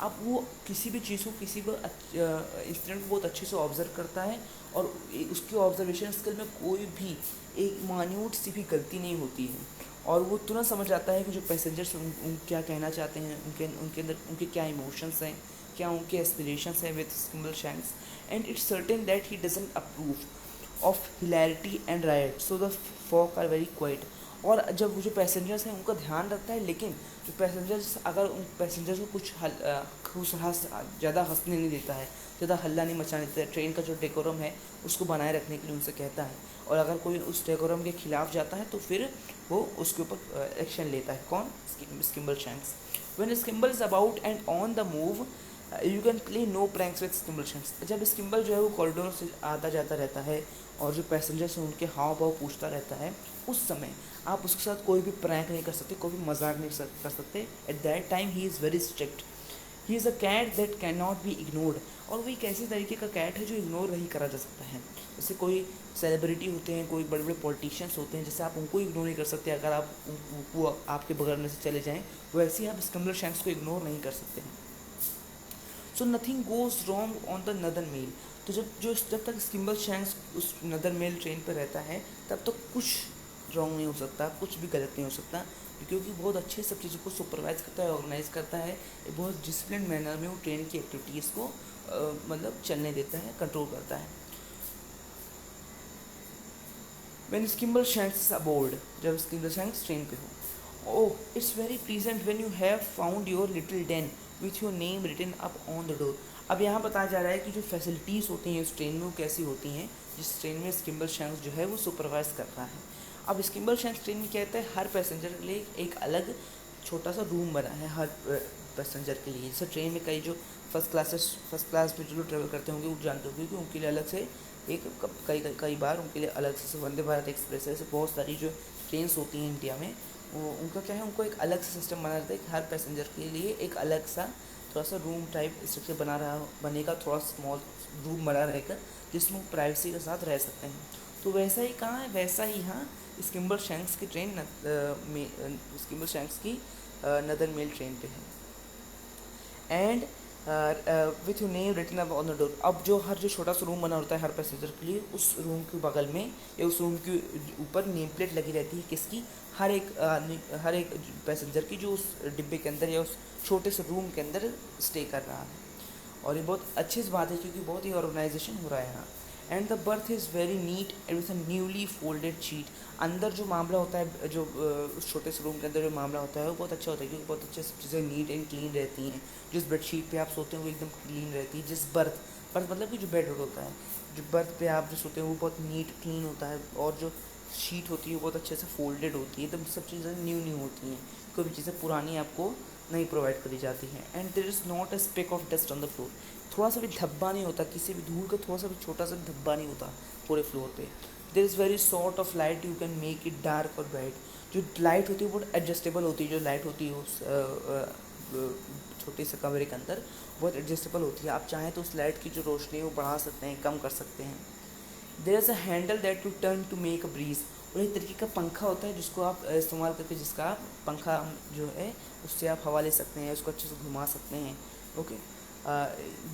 अब वो किसी भी चीज़ को, किसी भी इंसिडेंट को बहुत अच्छे से ऑब्जर्व करता है, और उसकी ऑब्जर्वेशन स्किल में कोई भी एक मान्यूट सी भी गलती नहीं होती है, और वो तुरंत समझ आता है कि जो पैसेंजर्स उन क्या कहना चाहते हैं, उनके अंदर उनके क्या इमोशंस हैं, क्या उनके एस्पिरेशंस हैं with Skimbleshanks. And it's certain that he doesn't approve of hilarity and riot, so the folk are very quiet. और जब जो पैसेंजर्स हैं उनका ध्यान रखता है, लेकिन जो पैसेंजर्स, अगर उन पैसेंजर्स को कुछ ज़्यादा हंसने नहीं देता है, ज़्यादा हल्ला नहीं मचाने देता है, ट्रेन का जो डेकोरम है उसको बनाए रखने के लिए उनसे कहता है, और अगर कोई उस डेकोरम के खिलाफ जाता है तो फिर वो उसके ऊपर एक्शन लेता है। कौन? Skimbleshanks. When Skimble is about and on the move you can play no pranks with Skimbleshanks. जब स्किम्बल जो है वो कॉरिडोर से आता जाता रहता है और जो पैसेंजर्स हैं उनके हाव भाव पूछता रहता है, उस समय आप उसके साथ कोई भी प्रैंक नहीं कर सकते, कोई भी मजाक नहीं कर सकते। At that time he is very strict. He is a cat that can not be ignored. और वो एक ऐसी तरीके का कैट है जो इग्नोर नहीं करा जा सकता है। जैसे कोई सेलिब्रिटी होते हैं, कोई बड़े बड़े पॉलिटिशियंस होते हैं, जैसे आप उनको इग्नोर नहीं कर सकते अगर आप वो आपके बगल में से चले जाएँ, वैसे ही आप स्किम्बल शैंक्स को इग्नोर नहीं कर सकते हैं। So nothing goes wrong on the नदर मेल। तो जब तक स्किम्बल शैंक्स उस नदर मेल ट्रेन पर रहता है तब तक कुछ रॉन्ग नहीं हो सकता, कुछ भी गलत नहीं हो सकता, क्योंकि बहुत अच्छे सब चीज़ों को सुपरवाइज करता है, ऑर्गेनाइज करता है, बहुत डिसिप्लिन मैनर में वो ट्रेन की एक्टिविटीज़ को मतलब चलने देता है, कंट्रोल करता है। When Skimble shanks is aboard, जब स्किम्बल शैंक्स ट्रेन पे हो, oh it's very pleasant when you have found your little den with your name written up on the door. अब यहाँ बताया जा रहा है कि जो फैसिलिटीज़ होती हैं उस ट्रेन में वो कैसी होती हैं, जिस ट्रेन में स्किम्बल शैंक्स जो है वो सुपरवाइज कर रहा है। अब स्किम्बल शैंक्स ट्रेन में क्या कहता है, हर पैसेंजर के लिए एक अलग छोटा सा रूम बना है हर पैसेंजर के लिए। जैसे ट्रेन में कई जो फर्स्ट क्लास में जो लोग ट्रैवल करते होंगे वो जानते होंगे कि उनके लिए अलग से एक कई बार उनके लिए अलग से, वंदे भारत एक्सप्रेस है, ऐसे बहुत सारी जो ट्रेन्स होती हैं इंडिया में, वो उनका क्या है, उनको एक अलग सा सिस्टम बना रहता है कि हर पैसेंजर के लिए एक अलग सा थोड़ा सा रूम टाइप स्ट्रक्चर बनेगा, थोड़ा स्मॉल रूम बना रहेगा जिसमें वो प्राइवेसी के साथ रह सकते हैं। तो वैसा ही कहाँ है, वैसा ही यहाँ स्किम्बल शैंक्स की ट्रेन स्किम्बल शैंक्स की नदर मेल ट्रेन पे है। And with you name written up on the door. अब जो छोटा सा रूम बना होता है हर पैसेंजर के लिए, उस रूम के बगल में या उस रूम के ऊपर नेम प्लेट लगी रहती है किसकी, हर एक पैसेंजर की जो उस डिब्बे के अंदर या उस छोटे से रूम के अंदर स्टे कर रहा है। और ये बहुत अच्छी बात है क्योंकि बहुत ही ऑर्गेनाइजेशन हो रहा है यहाँ। And the birth is very neat and with a newly folded sheet. अंदर जो मामला होता है, जो उस छोटे से रूम के अंदर जो मामला होता है वो बहुत अच्छा होता है क्योंकि बहुत अच्छे से चीज़ें नीट एंड क्लीन रहती हैं। जिस बेडशीट पे आप सोते हैं वो एकदम क्लीन रहती है। जिस बर्थ मतलब कि जो बेड होता है, जो बर्थ पे आप जो सोते हैं वो बहुत नीट क्लीन होता है, और जो शीट होती है वो बहुत अच्छे से फोल्डेड होती है, एकदम सब चीज़ें न्यू होती हैं, कोई भी चीज़ें पुरानी आपको नहीं प्रोवाइड करी जाती हैं। And there is not a speck of dust on the floor. थोड़ा सा भी धब्बा नहीं होता, किसी भी धूल का थोड़ा सा भी छोटा सा भी धब्बा नहीं होता पूरे फ्लोर पे। There is very sort of light, you can make it dark और ब्राइट। जो लाइट होती है वो बहुत एडजस्टेबल होती है, जो लाइट होती है उस छोटे से कमरे के अंदर बहुत एडजस्टेबल होती है। आप चाहें तो उस लाइट की जो रोशनी है वो बढ़ा सकते हैं, कम कर सकते हैं। There is a handle that you turn to make a breeze. और एक तरीके का पंखा होता है जिसको आप इस्तेमाल करके, जिसका आप पंखा जो है उससे आप हवा ले सकते हैं, उसको अच्छे से घुमा सकते हैं। Okay,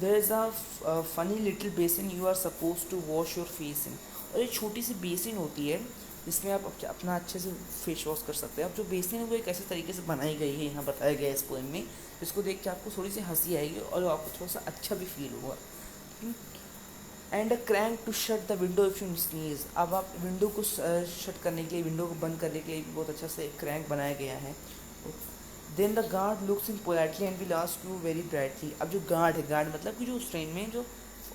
there is a funny little basin you are suppose to wash your face in. और एक छोटी सी बेसिन होती है जिसमें आप अपना अच्छे से फेस वॉश कर सकते हैं। अब जो बेसिन है वो एक ऐसे तरीके से बनाई गई है, यहाँ बताया गया है इस पोएम में, जिसको देख के आपको थोड़ी सी हंसी आएगी और आपको थोड़ा सा अच्छा भी फील होगा। And a crank to shut the window if you sneeze. अब आप विंडो को शट करने के लिए, विंडो को बंद करने के लिए बहुत अच्छा से क्रैंक बनाया गया है। Then the guard looks in politely and will ask you very brightly. अब जो गार्ड है, गार्ड मतलब कि जो उस ट्रेन में जो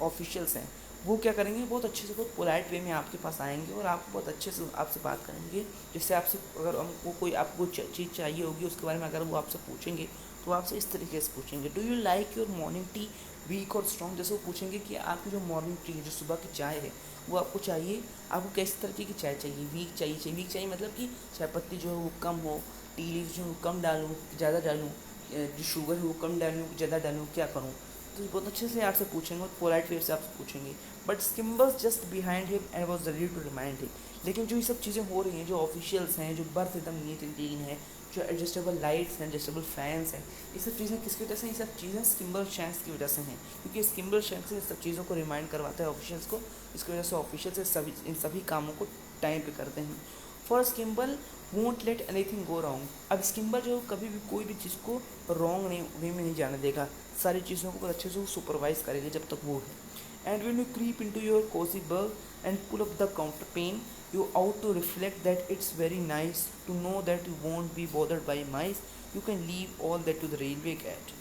ऑफिशियल्स हैं वो क्या करेंगे, बहुत अच्छे से, बहुत पोलाइट वे में आपके पास आएंगे और आपको बहुत अच्छे से आपसे बात करेंगे, जिससे आपसे अगर हमको कोई आपको चीज़ चाहिए होगी उसके बारे में अगर वो आपसे पूछेंगे तो आपसे इस तरीके से पूछेंगे, do you like your morning tea weak और स्ट्रॉन्ग। जैसे वो पूछेंगे कि आपकी जो मॉर्निंग टी है, जो सुबह की चाय है, वो आपको चाहिए, आपको किस तरीके की चाय चाहिए, वीक चाहिए। वीक चाहिए मतलब कि चाय पत्ती जो है वो कम हो, टी लीव जो कम डालूँ ज़्यादा डालूँ, जो शुगर है वो कम डालूँ ज़्यादा डालूँ, क्या करूँ। तो बहुत अच्छे से आपसे पूछेंगे और पोलाइट वे से आपसे पूछेंगे। But Skimble's just behind him and was ready to remind him. लेकिन जो ये सब चीज़ें हो रही हैं, जो ऑफिशियल्स हैं, जो बर्थ एकदम नीट एंड क्लीन है, जो एडजस्टेबल लाइट्स हैं, एडजस्टेबल फैंस हैं, ये सब चीज़ें किसकी वजह से, ये सब चीज़ें स्किम्बल शैंक्स की वजह से हैं, क्योंकि स्किम्बल शैंक्स इन सब चीज़ों को रिमाइंड करवाता है ऑफिशियल्स को। इसकी वजह से ऑफिशियल्स इन सभी कामों को टाइम पे करते हैं। For Skimble won't let anything go wrong. अब स्किम्बल जो कभी भी कोई भी चीज़ को रॉन्ग नहीं वे में नहीं जाने देगा, सारी चीज़ों को अच्छे से वो सुपरवाइज करेगा जब तक वो है। And when you creep into your cosy berth and pull up the counterpane, you out to reflect that it's very nice to know that you won't be bothered by mice, you can leave all that to the railway cat।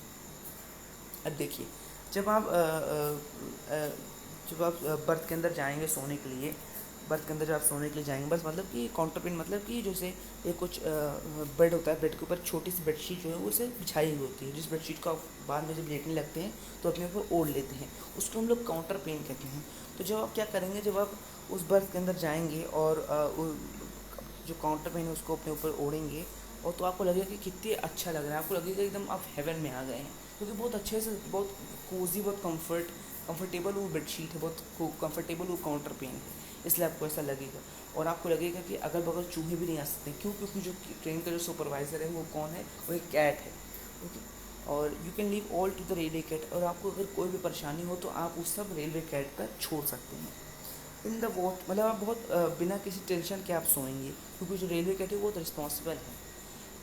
अब देखिए, जब आप birth के अंदर जाएंगे सोने के लिए, बर्थ के अंदर जब आप सोने के लिए जाएंगे, बस मतलब कि काउंटर पेन मतलब कि जैसे ये कुछ बेड होता है, बेड के ऊपर छोटी सी बेडशीट जो है वो उसे बिछाई हुई होती है, जिस बेडशीट को आप बाद में जब लेटने लगते हैं तो अपने ऊपर ओढ़ लेते हैं, उसको हम लोग काउंटर पेन कहते हैं। तो जब आप क्या करेंगे, जब आप उस बर्थ के अंदर जाएंगे और जो काउंटर पेन है उसको अपने ऊपर ओढ़ेंगे, और तो आपको लगेगा कि कितने अच्छा लग रहा है, आपको लगेगा एकदम आप हेवन में आ गए हैं, क्योंकि बहुत अच्छे से, बहुत कोजी, बहुत कंफर्टेबल वो बेडशीट है, बहुत कंफर्टेबल वो काउंटर पेन है, इसलिए आपको ऐसा लगेगा। और आपको लगेगा कि अगल बगल चूहे भी नहीं आ सकते, क्यों, क्योंकि जो ट्रेन का जो सुपरवाइज़र है वो कौन है, वो एक कैट है। ओके, और you can leave all to the railway cat. और आपको अगर कोई भी परेशानी हो तो आप उस सब रेलवे कैट पर छोड़ सकते हैं। इन द वॉच मतलब आप बहुत बिना किसी टेंशन के आप सोएंगे, क्योंकि जो रेलवे कैट है वो बहुत रिस्पॉन्सिबल है।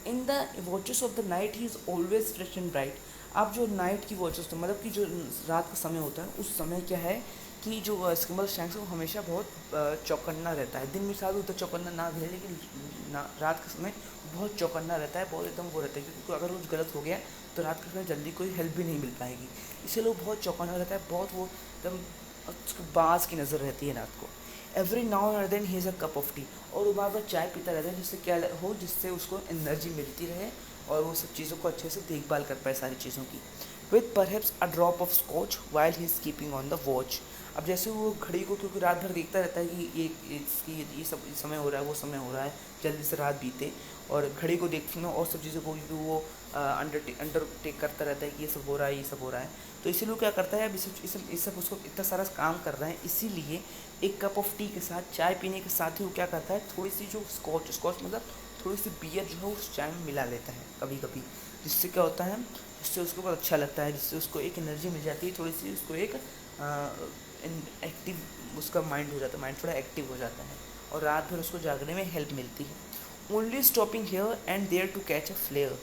In the watches of the night he is always fresh and bright. आप जो नाइट की वॉचेस, तो मतलब कि जो रात का समय होता है, उस समय क्या है कि जो स्किम्बल शैंक्स है वो हमेशा बहुत चौकन्ना रहता है। दिन में शायद उतना चौकन्ना ना भी है, लेकिन रात के समय बहुत चौकन्ना रहता है, बहुत एकदम वो रहता है, क्योंकि अगर कुछ गलत हो गया तो रात के समय जल्दी कोई हेल्प भी नहीं मिल पाएगी, इसलिए लोग बहुत चौकन्ना रहता है, बहुत वो एकदम उसको बाज की नज़र रहती है रात को। Every now and then he's a cup of tea. और वो बार बार चाय पीता रहता है, जिससे क्या हो, जिससे उसको एनर्जी मिलती रहे और वो सब चीज़ों को अच्छे से देखभाल कर पाए सारी चीज़ों की। With perhaps a drop of Scotch while he is keeping on the watch. अब जैसे वो घड़ी को क्योंकि रात भर देखता रहता है कि ये सब समय हो रहा है, वो समय हो रहा है, जल्दी से रात बीते, और घड़ी को देखना और सब चीज़ों को क्योंकि वो अंडरटेक करता रहता है कि ये सब हो रहा है, ये सब हो रहा है, तो इसीलिए क्या करता है, अब इस सब उसको इतना सारा काम कर रहा है, इसीलिए एक कप ऑफ टी के साथ, चाय पीने के साथ ही वो क्या करता है, थोड़ी सी जो स्कॉच मतलब थोड़ी सी बियर जो है उस चाय में मिला लेता है कभी कभी, जिससे क्या होता है, जिससे उसको बहुत अच्छा लगता है, जिससे उसको एक एनर्जी मिल जाती है, थोड़ी सी उसको एक एक्टिव उसका माइंड हो जाता है, माइंड थोड़ा एक्टिव हो जाता है, और रात भर उसको जागने में हेल्प मिलती है। Only stopping here and there to catch a flare,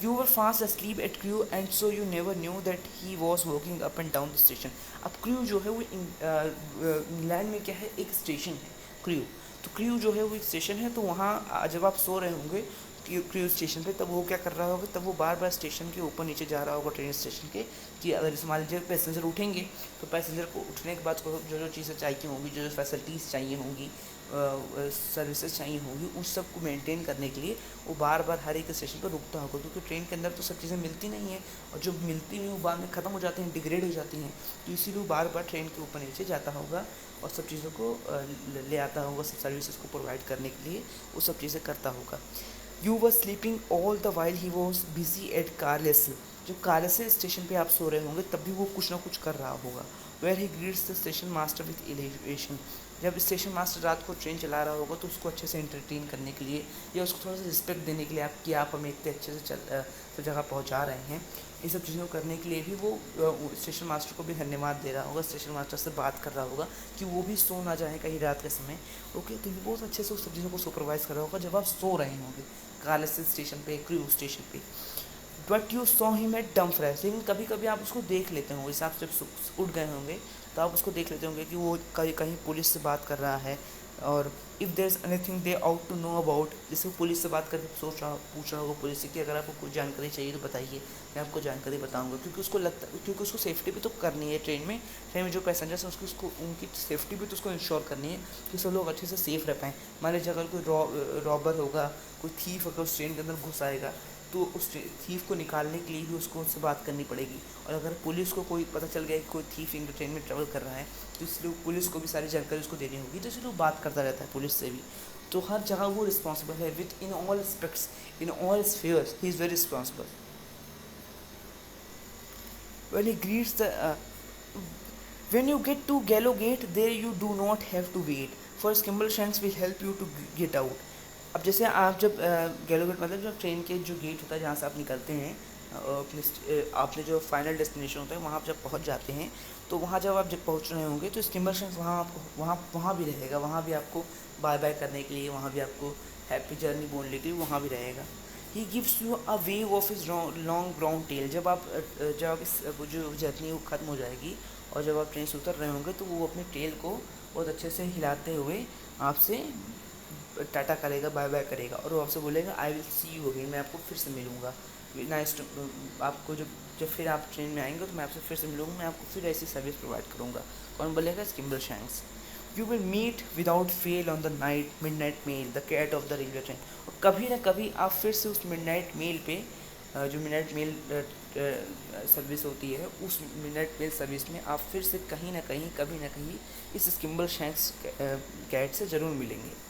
you were fast asleep at Crewe and so you never knew that he was walking up and down the station। अब क्रू जो है वो England में क्या है, एक station है crew, तो क्रू जो है वो एक स्टेशन है, तो वहाँ जब आप सो रहे होंगे क्रू स्टेशन पे, तब वो क्या कर रहा होगा, तब वो बार बार स्टेशन के ऊपर नीचे जा रहा होगा ट्रेन स्टेशन के, कि अगर जैसे मान लीजिए पैसेंजर उठेंगे, तो पैसेंजर को उठने के बाद जो जो चीज़ें चाहिए होंगी, जो जो फैसिलिटीज़ चाहिए होंगी, सर्विसेज चाहिए होंगी, उन सब को मेंटेन करने के लिए वो बार बार हर एक स्टेशन पर रुकता होगा, क्योंकि ट्रेन के अंदर तो सब चीज़ें मिलती नहीं हैं, और जो मिलती हुई वो बाद में ख़त्म हो जाती हैं, डिग्रेड हो जाती हैं, तो इसीलिए वो बार बार ट्रेन के ऊपर नीचे जाता होगा और सब चीज़ों को ले आता होगा, सब सर्विसेज को प्रोवाइड करने के लिए वो सब चीज़ें करता होगा। You were sleeping all the while he was busy at Carlisle, जो कारलेस स्टेशन पे आप सो रहे होंगे तब भी वो कुछ ना कुछ कर रहा होगा। Where he greets the station master with elevation, जब स्टेशन मास्टर रात को ट्रेन चला रहा होगा तो उसको अच्छे से एंटरटेन करने के लिए या उसको थोड़ा सा रिस्पेक्ट देने के लिए, आप कि आप हमें इतने अच्छे से जगह पहुंचा रहे हैं, ये सब चीज़ों को करने के लिए भी वो स्टेशन मास्टर को भी धन्यवाद दे रहा होगा, स्टेशन मास्टर से बात कर रहा होगा कि वो भी सो ना जाए कहीं रात के समय। ओके, तो ये बहुत अच्छे से उस सब चीज़ों को सुपरवाइज़ कर रहा होगा जब आप सो रहे होंगे कारलेस स्टेशन पे, क्रू स्टेशन पे। But you saw him at डम फ्रेश, लेकिन कभी कभी आप उसको देख लेते होंगे, जैसे आप जब उठ गए होंगे तो आप उसको देख लेते होंगे कि वो कहीं कहीं पुलिस से बात कर रहा है, और if there is anything they ought to know about, जैसे वो पुलिस से बात करके पूछ रहा होगा पुलिस से कि अगर आपको कोई जानकारी चाहिए तो बताइए, मैं आपको जानकारी बताऊंगा, क्योंकि उसको लगता, क्योंकि उसको सेफ्टी भी तो करनी है ट्रेन में जो पैसेंजर्स हैं उसको उनकी सेफ्टी भी तो उसको इंश्योर करनी है कि सब लोग अच्छे से सेफ रह पाएँ। मान लीजिए अगर कोई रॉबर होगा, कोई थीफ अगर उस ट्रेन के अंदर घुस आएगा, तो उस थीफ को निकालने के लिए भी उसको उससे बात करनी पड़ेगी, और अगर पुलिस को कोई पता चल गया कि कोई थीफ इन ट्रेन में ट्रेवल कर रहा है, तो इसलिए पुलिस को भी सारी जानकारी उसको देनी होगी, तो इसलिए वो बात करता रहता है पुलिस से भी। तो हर जगह वो रिस्पॉन्सिबल है, with in all aspects, in all spheres he is very responsible. when he greets the when you get to Gallow Gate, there you do not have to wait, for Skimbleshanks will help you to get out। अब जैसे आप जब गैलो gate मतलब जब train के जो gate होता है जहाँ से आप निकलते हैं, आपने जो फाइनल डेस्टिनेशन होता है वहाँ आप जब पहुँच जाते हैं, तो वहाँ जब पहुँच रहे होंगे तो स्किम्बलशंक्स वहाँ आपको वहाँ भी रहेगा, वहाँ भी आपको बाय बाय करने के लिए, वहाँ भी आपको हैप्पी जर्नी बोलने के लिए वहाँ भी रहेगा। He gives you a wave of his long brown tail, जब आप जो जर्नी वो ख़त्म हो जाएगी और जब आप ट्रेन से उतर रहे होंगे तो वो अपने टेल को बहुत अच्छे से हिलाते हुए आपसे टाटा करेगा, बाय बाय करेगा, और वो आपसे बोलेगा I will see you again, मैं आपको फिर से मिलूँगा। नाइस, आपको जब फिर आप ट्रेन में आएंगे तो मैं आपसे फिर से मिलूँगा, मैं आपको फिर ऐसी सर्विस प्रोवाइड करूँगा। कौन बोलेगा? Skimbleshanks. You will meet without fail on the midnight mail, the cat of the railway train, और कभी ना कभी आप फिर से उस मिडनाइट मेल पे, जो मिडनाइट मेल सर्विस होती है, उस मिडनाइट मेल सर्विस में आप फिर से कहीं ना कहीं, कभी ना कहीं इस स्किम्बलशैंक्स कैट से ज़रूर मिलेंगे।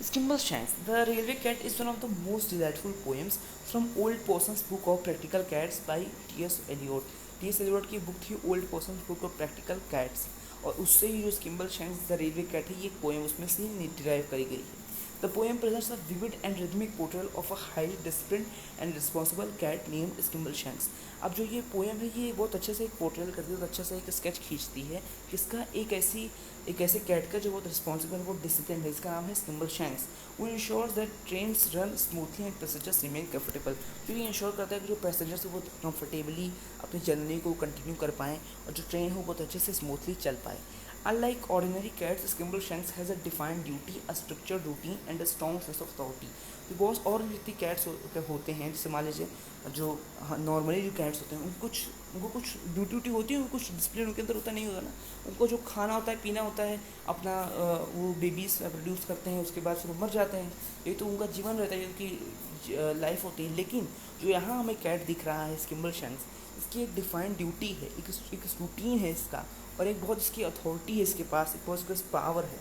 Skimbleshanks, the railway cat is one of the most delightful poems from Old Possum's book of Practical Cats by T.S. Eliot। T.S. Eliot की बुक थी Old Possum's book of Practical Cats, और उससे ही जो Skimbleshanks the railway cat है, ये एक poem उसमें से ही डिराइव करी गई है। The poem presents a vivid and rhythmic portrayal of a highly disciplined and responsible cat named Skimbleshanks। अब जो ये पोएम है ये बहुत अच्छे से एक पोर्ट्रेल करती है, बहुत अच्छा से एक स्केच खींचती है किसका, एक ऐसे कैट का जो बहुत रिस्पॉन्सिबल, बहुत डिसिप्लिन है, इसका नाम है स्किम्बलशैंक्स। वो ensures that trains run smoothly and passengers remain comfortable, तो ये इंश्योर करता है कि जो पैसेंजर्स वो कंफर्टेबली अपनी जर्नी को कंटिन्यू कर पाएँ और जो ट्रेन हो बहुत अच्छे से स्मूथली चल पाए। Unlike ordinary cats, Skimbleshanks has a defined duty, a structured routine, and a strong sense of authority। तो बहुत और जितनी कैट्स होते हैं, जैसे मान लीजिए जो नॉर्मली जो कैट्स होते हैं उनको कुछ ड्यूटी होती है, उनको कुछ डिसिप्लिन उनके अंदर होता नहीं होगा ना, उनको जो खाना होता है, पीना होता है, अपना वो बेबीज प्रोड्यूस करते हैं, उसके बाद फिर वो मर जाते हैं, ये तो उनका जीवन रहता है, उनकी लाइफ होती है। लेकिन जो यहाँ हमें कैट दिख रहा है स्किम्बलशैंक्स, इस इसकी एक डिफाइंड ड्यूटी है, एक रूटीन है इसका, और एक बहुत इसकी अथॉरिटी है इसके पास, एक बहुत इसके पास पावर है।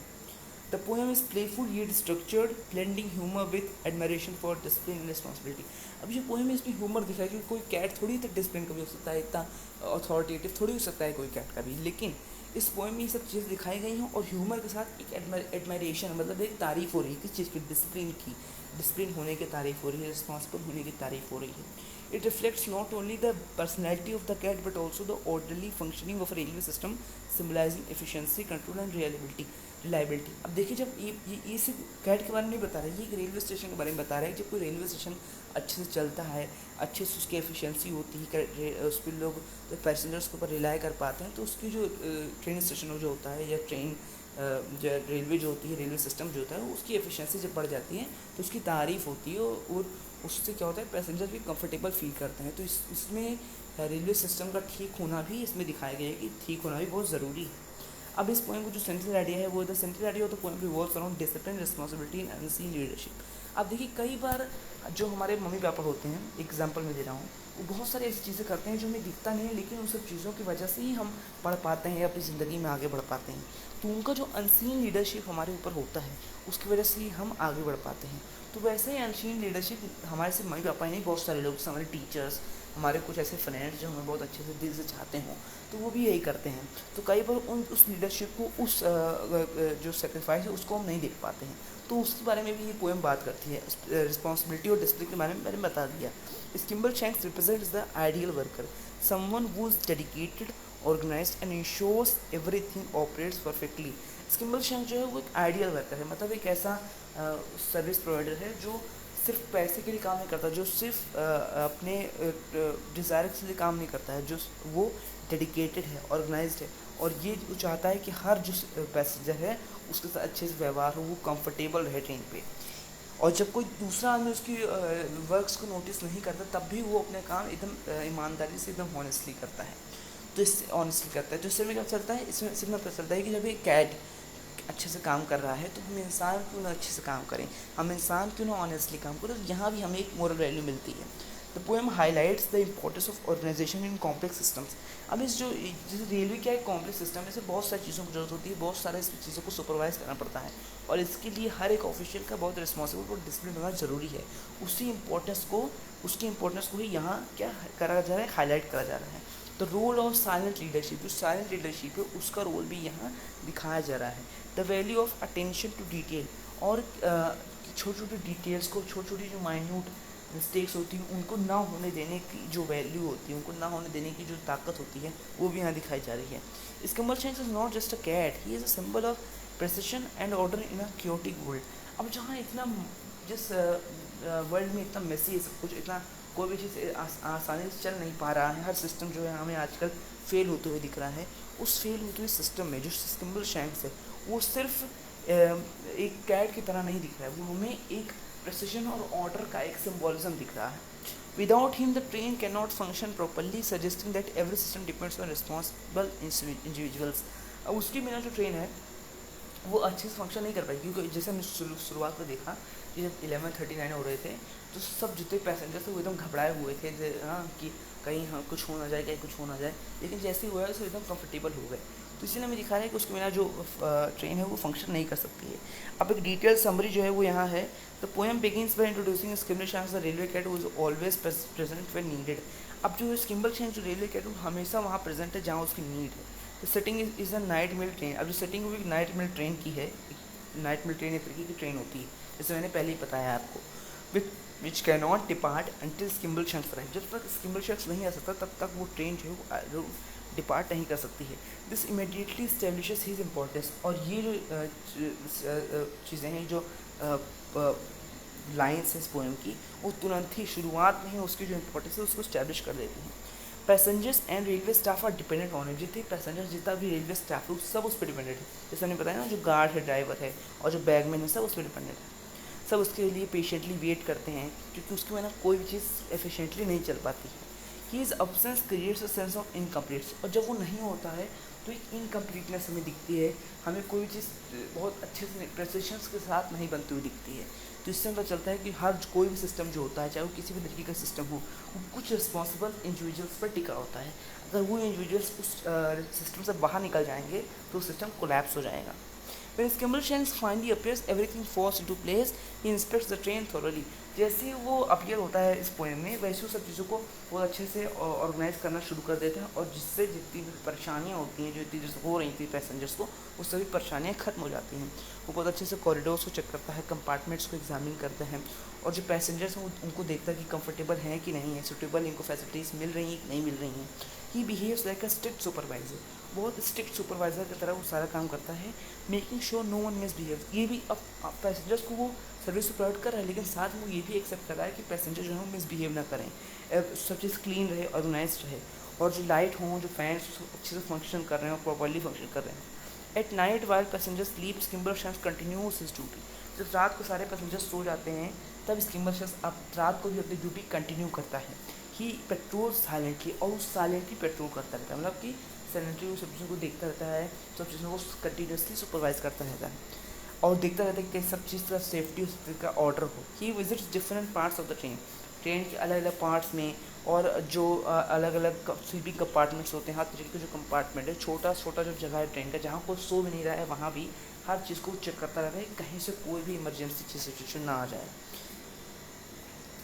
The poem is playful yet structured, blending humour with admiration for discipline and responsibility. अब ये पोएम में इसमें ह्यूमर दिखा है कि कोई कैट थोड़ी इतना डिसिप्लिन का भी हो सकता है, इतना अथॉरिटेटिव थोड़ी हो सकता है कोई कैट का भी, लेकिन इस पोएम में ये सब चीज़ें दिखाई गई हैं और ह्यूमर के साथ एक एडमायरेशन, मतलब एक तारीफ़ हो रही है किस चीज़ की, डिसिप्लिन की, डिसिप्लिन होने की तारीफ़ हो रही है, रिस्पॉन्सिबल होने की तारीफ़ हो रही है। It reflects not only the personality of the cat but also the orderly functioning of a railway system, symbolizing efficiency, control and reliability. अब देखिए, जब ये सिर्फ कैट के बारे में नहीं बता रहा है, ये एक रेलवे स्टेशन के बारे में बता रहा है। जब कोई रेलवे स्टेशन अच्छे से चलता है, अच्छे से उसकी एफिशिएंसी होती है, उस पर लोग पैसेंजर्स के ऊपर रिलाई कर पाते हैं, तो उसकी जो ट्रेन स्टेशन जो होता है या ट्रेन जो रेलवे जो होती है, रेलवे सिस्टम जो होता है, उसकी एफिशिएंसी जब बढ़ जाती है तो उसकी तारीफ़ होती है और उससे क्या होता है, पैसेंजर भी कंफर्टेबल फील करते हैं। तो इसमें रेलवे सिस्टम का ठीक होना भी इसमें दिखाया गया है कि ठीक होना भी बहुत ज़रूरी है। अब इस पोएम को जो सेंट्रल आइडिया है वो the central idea of the poem revolves around discipline, responsibility and unseen leadership. अब देखिए, कई बार जो हमारे मम्मी पापा होते हैं, एग्जांपल में दे रहा हूँ, वो बहुत सारी ऐसी चीज़ें करते हैं जो हमें दिखता नहीं है, लेकिन उन सब चीज़ों की वजह से ही हम पढ़ पाते हैं, अपनी ज़िंदगी में आगे बढ़ पाते हैं। तो उनका जो अनसीन लीडरशिप हमारे ऊपर होता है, उसकी वजह से ही हम आगे बढ़ पाते हैं। तो वैसे ही अनसीन लीडरशिप हमारे सिर्फ मम्मी पापा ही नहीं, बहुत सारे लोग, हमारे टीचर्स, हमारे कुछ ऐसे फ्रेंड्स जो हमें बहुत अच्छे से दिल से चाहते हों, तो वो भी यही करते हैं। तो कई बार उस लीडरशिप को, उस जो सेक्रीफाइस है उसको हम नहीं देख पाते हैं। तो उसके बारे में भी ये पोएम बात करती है। रिस्पॉन्सिबिलिटी और डिसिप्लिन के बारे में मैंने बता दिया। Skimbleshanks represents the ideal worker, someone who is dedicated, organized and ensures everything operates perfectly. Skimbleshanks जो है वो एक आइडियल वर्कर है, मतलब एक ऐसा सर्विस प्रोवाइडर है जो सिर्फ पैसे के लिए काम नहीं करता, जो सिर्फ अपने डिज़ायर के लिए काम नहीं करता है, जो वो डेडिकेटेड है, ऑर्गेनाइज्ड है, और ये चाहता है कि हर जो पैसेंजर है उसके साथ अच्छे से व्यवहार हो, वो कंफर्टेबल रहे ट्रेन पे। और जब कोई दूसरा आदमी उसकी वर्क्स को नोटिस नहीं करता, तब भी वो अपने काम एकदम ईमानदारी से, एकदम ऑनेस्टली करता है। तो इससे ऑनेस्टली करता है, तो इससे में क्या चलता है, इसमें सिर्फ पता चलता है कि जब ये कैट अच्छे से काम कर रहा है तो हम इंसान क्यों ना अच्छे से काम करें, हम इंसान क्यों ना ऑनेस्टली काम करें। तो यहाँ भी हमें एक मोरल वैल्यू मिलती है। The poem highlights the importance of organisation in complex systems. अब इस जो जैसे रेलवे क्या एक कॉम्प्लेक्स सिस्टम है, इससे बहुत सारी चीज़ों की जरूरत होती है, बहुत सारे इस चीज़ों को सुपरवाइज करना पड़ता है, और इसके लिए हर एक ऑफिशियल का बहुत रिस्पॉन्सिबल और डिसिप्लिन होना ज़रूरी है। उसकी इम्पोर्टेंस को ही यहाँ क्या करा जा रहा है, हाईलाइट करा जा रहा है। The role of silent leadership, जो साइलेंट लीडरशिप है उसका रोल भी यहाँ दिखाया जा रहा है। The value of attention to detail, और छोटी छोटी डिटेल्स को, छोटी छोटी जो माइन्यूट मिस्टेक्स होती हैं उनको ना होने देने की जो वैल्यू होती है, उनको ना होने देने की जो ताकत होती है, वो भी यहाँ दिखाई जा रही है। स्किम्बल shanks is not just a cat, he is a symbol of precision and order in a chaotic world. अब जहाँ इतना, जिस वर्ल्ड में इतना मेसी है सब कुछ, इतना कोई भी चीज़ आसानी से चल नहीं पा रहा है, हर सिस्टम जो है हमें आजकल फेल होते हुए दिख रहा है, उस फेल होते हुए सिस्टम में जो स्किम्बल शैंक्स है वो सिर्फ एक कैट की तरह नहीं दिख रहा है, वो हमें एक प्रेसिशन और ऑर्डर का एक सिम्बॉलिज्म दिख रहा है। Without him the train can not function properly, suggesting that every system depends on responsible individuals. अब उसके बिना जो ट्रेन है वो अच्छे से फंक्शन नहीं कर पाएगी, क्योंकि जैसे हमने शुरुआत में देखा कि जब 11:39 हो रहे थे तो सब जितने पैसेंजर थे वो एकदम घबराए हुए थे, कि कहीं कुछ हो ना जाए, कहीं कुछ हो ना जाए, लेकिन जैसे ही हुआ है तो एकदम कंफर्टेबल हो गए। तो इसीलिए हमें दिखा रहा है कि उसके बिना जो ट्रेन है वो फंक्शन नहीं कर सकती है। अब एक डिटेल समरी जो है वो यहाँ है। The poem begins by introducing Skimbleshanks the railway cat was always present when needed. अब जो स्किम्बल शैंक्स जो रेलवे कैट हमेशा वहाँ प्रेजेंट है जहाँ उसकी नीड है। The setting is a night mail train. अब जो सेटिंग वो एक नाइट मेल ट्रेन की है, नाइट मेल ट्रेन एक तरीके की ट्रेन होती है, जैसे मैंने पहले ही बताया आपको, which can not depart until Skimbleshanks arrive. जब तक स्किम्बल शैंक्स नहीं आ सकता तब तक वो ट्रेन जो है वो डिपार्ट नहीं कर सकती है। This immediately establishes his importance. और ये जो चीज़ें हैं, जो लाइन्स हैं इस पोएम की, वो तुरंत ही शुरुआत में ही उसकी जो इम्पोर्टेंस है उसको स्टैब्लिश कर देती हैं। Passengers and railway staff are dependent on it. जितने पैसेंजर्स, जितना भी रेलवे स्टाफ है सब उस पर डिपेंडेंट है। जैसे हमने बताया ना, जो गार्ड है, ड्राइवर है और जो बैगमैन है, सब उस पर डिपेंडेंट है। सब उसके लिए पेशेंटली वेट करते हैं, क्योंकि उसके बिना कोई भी चीज़ एफिशिएंटली नहीं चल पाती है। His absence creates a sense of incomplete. और जब वो नहीं होता है तो एक इनकम्प्लीटनेस हमें दिखती है, हमें कोई चीज़ बहुत अच्छे से प्रेसिशन के साथ नहीं बनती हुई दिखती है। तो इससे पता चलता है कि हर कोई भी सिस्टम जो होता है, चाहे वो किसी भी तरीके का सिस्टम हो, वो कुछ रिस्पॉन्सिबल इंडिविजुअल्स पर टिका होता है। अगर वो इंडिविजुअल्स उस सिस्टम से बाहर निकल जाएंगे तो सिस्टम कोलैप्स हो जाएगा। When Skimbleshanks finally appears, everything falls into place. He inspects the train thoroughly. जैसे ही वो अपीयर होता है इस पोएम में, वैसे वो सब चीज़ों को बहुत अच्छे से ऑर्गेनाइज करना शुरू कर देते हैं, और जिससे जितनी भी परेशानियाँ होती हैं, जो इतनी जैसे हो रही थी पैसेंजर्स को, वो सभी परेशानियाँ खत्म हो जाती हैं। वो बहुत अच्छे से कॉरिडोर्स को चेक करता है, कंपार्टमेंट्स को एग्जामिन करते हैं, और जो पैसेंजर्स हैं उनको देखता है कि कंफर्टेबल हैं कि नहीं है, सूटेबल इनको फैसिलिटीज़ मिल रही हैं कि नहीं मिल रही हैं। He behaves like a strict supervisor, बहुत स्ट्रिक्ट सुपरवाइजर की तरह वो सारा काम करता है। Making sure no one misbehave, ये भी अब पैसेंजर्स को वो सर्विस प्रोवाइड कर रहा है, लेकिन साथ में वो ये भी एक्सेप्ट कर रहा है कि पैसेंजर जो है वो मिसबिहेव ना करें, सब चीज़ क्लीन रहे, ऑर्गेनाइज रहे, और जो लाइट हों, जो फैंस अच्छे से फंक्शन कर रहे हैं और प्रॉपरली फंक्शन कर रहे हैं। At night while passengers sleep, Skimbleshanks continues his duty, जब रात को सारे पैसेंजर्स सो जाते हैं तब स्किम्बलशैंक्स अब रात को भी अपनी ड्यूटी कंटिन्यू करता है। ही पेट्रोल साइलेंटली, और साइलेंटली पेट्रोल करता रहता है, मतलब कि साइलेंटली सब चीज़ों को देखता रहता है, सब चीज़ों को कंटिन्यूसली सुपरवाइज करता रहता है, और देखता रहता है कि सब चीज़ का सेफ्टी उस का ऑर्डर हो। He visits different parts of the train, train के अलग अलग पार्ट्स में, और जो अलग अलग स्लीपिंग कंपार्टमेंट्स होते हैं, हर तरीके के जो कंपार्टमेंट है, छोटा छोटा जो जगह है ट्रेन का जहाँ कोई सो भी नहीं रहा है, वहाँ भी हर चीज़ को चेक करता रहता है, कहीं से कोई भी इमरजेंसी सिचुएशन ना आ जाए।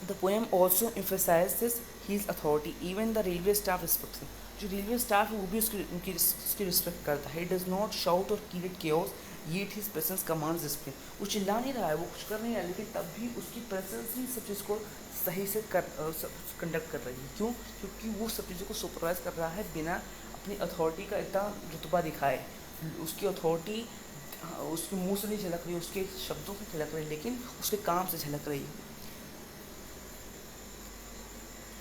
The poem also emphasizes his authority. Even the railway staff respects him. जो रेलवे स्टाफ है वो भी उसकी रिस्पेक्ट करता है. He does not shout or create chaos, yet his presence commands discipline. वो चिल्ला नहीं रहा है, वो कुछ कर नहीं रहा है, लेकिन तब भी उसकी प्रेजेंस ही सब चीज़ को सही से कंडक्ट कर रही है. क्यों? क्योंकि वो सब चीज़ों को सुपरवाइज कर रहा है बिना अपनी अथॉरिटी का इतना रुतबा दिखाए. उसकी अथॉरिटी उसके मुंह से नहीं झलक रही, उसके शब्दों से झलक रही, लेकिन उसके काम से झलक रही है.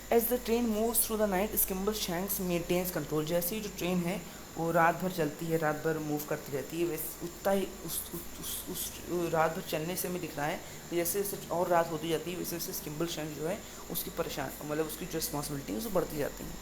As the train moves through the night, Skimbleshanks maintains control. जैसे ही जो ट्रेन है वो रात भर चलती है, रात भर मूव करती रहती है, वैसे उतना ही उस रात भर चलने से हमें दिख रहा है कि जैसे जैसे और रात होती जाती है, वैसे वैसे Skimbleshanks जो है उसकी मतलब उसकी जो रिस्पॉन्सिबिलिटी है वो बढ़ती जाती है.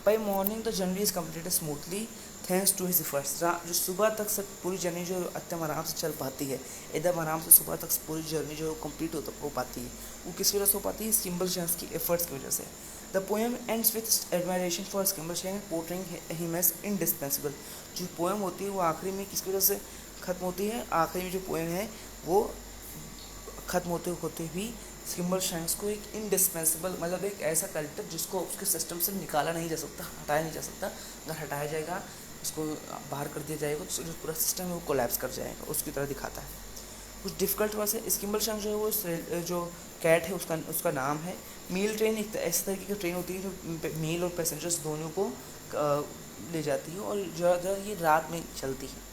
By morning the journey is completed smoothly thanks to his efforts. जो सुबह तक सब पूरी जर्नी जो एकदम आराम से चल पाती है, एकदम आराम से सुबह तक पूरी जर्नी जो कंप्लीट हो पाती है, वो किसकी वजह से हो पाती है? Skimbleshanks की एफर्ट्स की वजह से. The poem ends with admiration for Skimbleshanks, portraying him as indispensable. जो पोएम होती है वो आखिरी में किसकी वजह से ख़त्म होती है? आखिरी में जो पोएम है वो ख़त्म होते भी Skimbleshanks को एक इंडिस्पेंसिबल, मतलब एक ऐसा कैरेक्टर जिसको उसके सिस्टम से निकाला नहीं जा सकता, हटाया नहीं जा सकता. अगर हटाया जाएगा, उसको बाहर कर दिया जाएगा, तो जो पूरा सिस्टम है वो कोलैप्स कर जाएगा, उसकी तरह दिखाता है. कुछ डिफ़िकल्ट वर्ड्स है. Skimbleshanks जो है वो जो कैट है उसका नाम है. मेल ट्रेन एक ऐसी तरीके की ट्रेन होती है जो मेल और पैसेंजर्स दोनों को ले जाती है, और ज़्यादा ये रात में चलती है.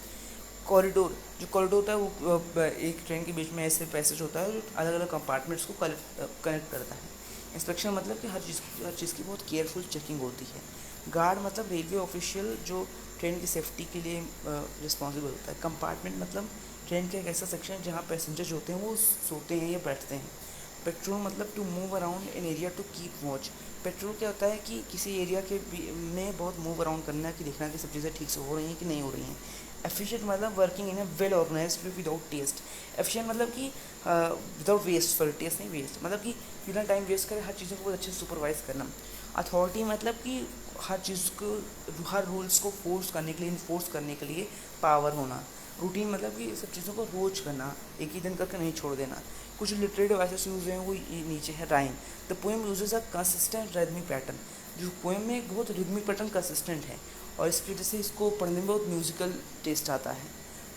कॉरिडोर, जो कॉरिडोर होता है वो एक ट्रेन के बीच में ऐसे पैसेज होता है जो अलग अलग कंपार्टमेंट्स को कनेक्ट करता है. इंस्पेक्शन मतलब कि हर चीज़ की बहुत केयरफुल चेकिंग होती है. गार्ड मतलब रेलवे ऑफिशियल जो ट्रेन की सेफ्टी के लिए रिस्पॉन्सिबल होता है. कंपार्टमेंट मतलब ट्रेन का एक ऐसा सेक्शन जहाँ पैसेंजर्स होते हैं वो सोते हैं या बैठते हैं. पेट्रोल मतलब to move around in area to keep watch. Patrol क्या होता है कि किसी एरिया के में बहुत मूव अराउंड करना है, कि देखना कि सब चीज़ें ठीक से हो रही हैं कि नहीं हो रही हैं. एफिशिएंट मतलब working in a well organised without taste. Efficient मतलब कि विदाउट वेस्ट, सॉरी टेस्ट नहीं, वेस्ट मतलब कि बिना टाइम वेस्ट करे हर चीज़ों को बहुत अच्छे से सुपरवाइज करना. अथॉरिटी मतलब कि हर चीज़ को, हर रूल्स को फोर्स करने के लिए, इन्फोर्स करने के लिए पावर होना. रूटीन मतलब कि सब चीज़ों को रोज करना, एक ही दिन करके नहीं छोड़ देना. कुछ लिटरेरी डिवाइसेस यूज हैं वो नीचे है. Rhyme. The poem uses a consistent rhythmic pattern. जो पोएम में एक बहुत रिदमिक पैटर्न कंसिस्टेंट है, और इसकी वजह से इसको पढ़ने में बहुत म्यूजिकल टेस्ट आता है.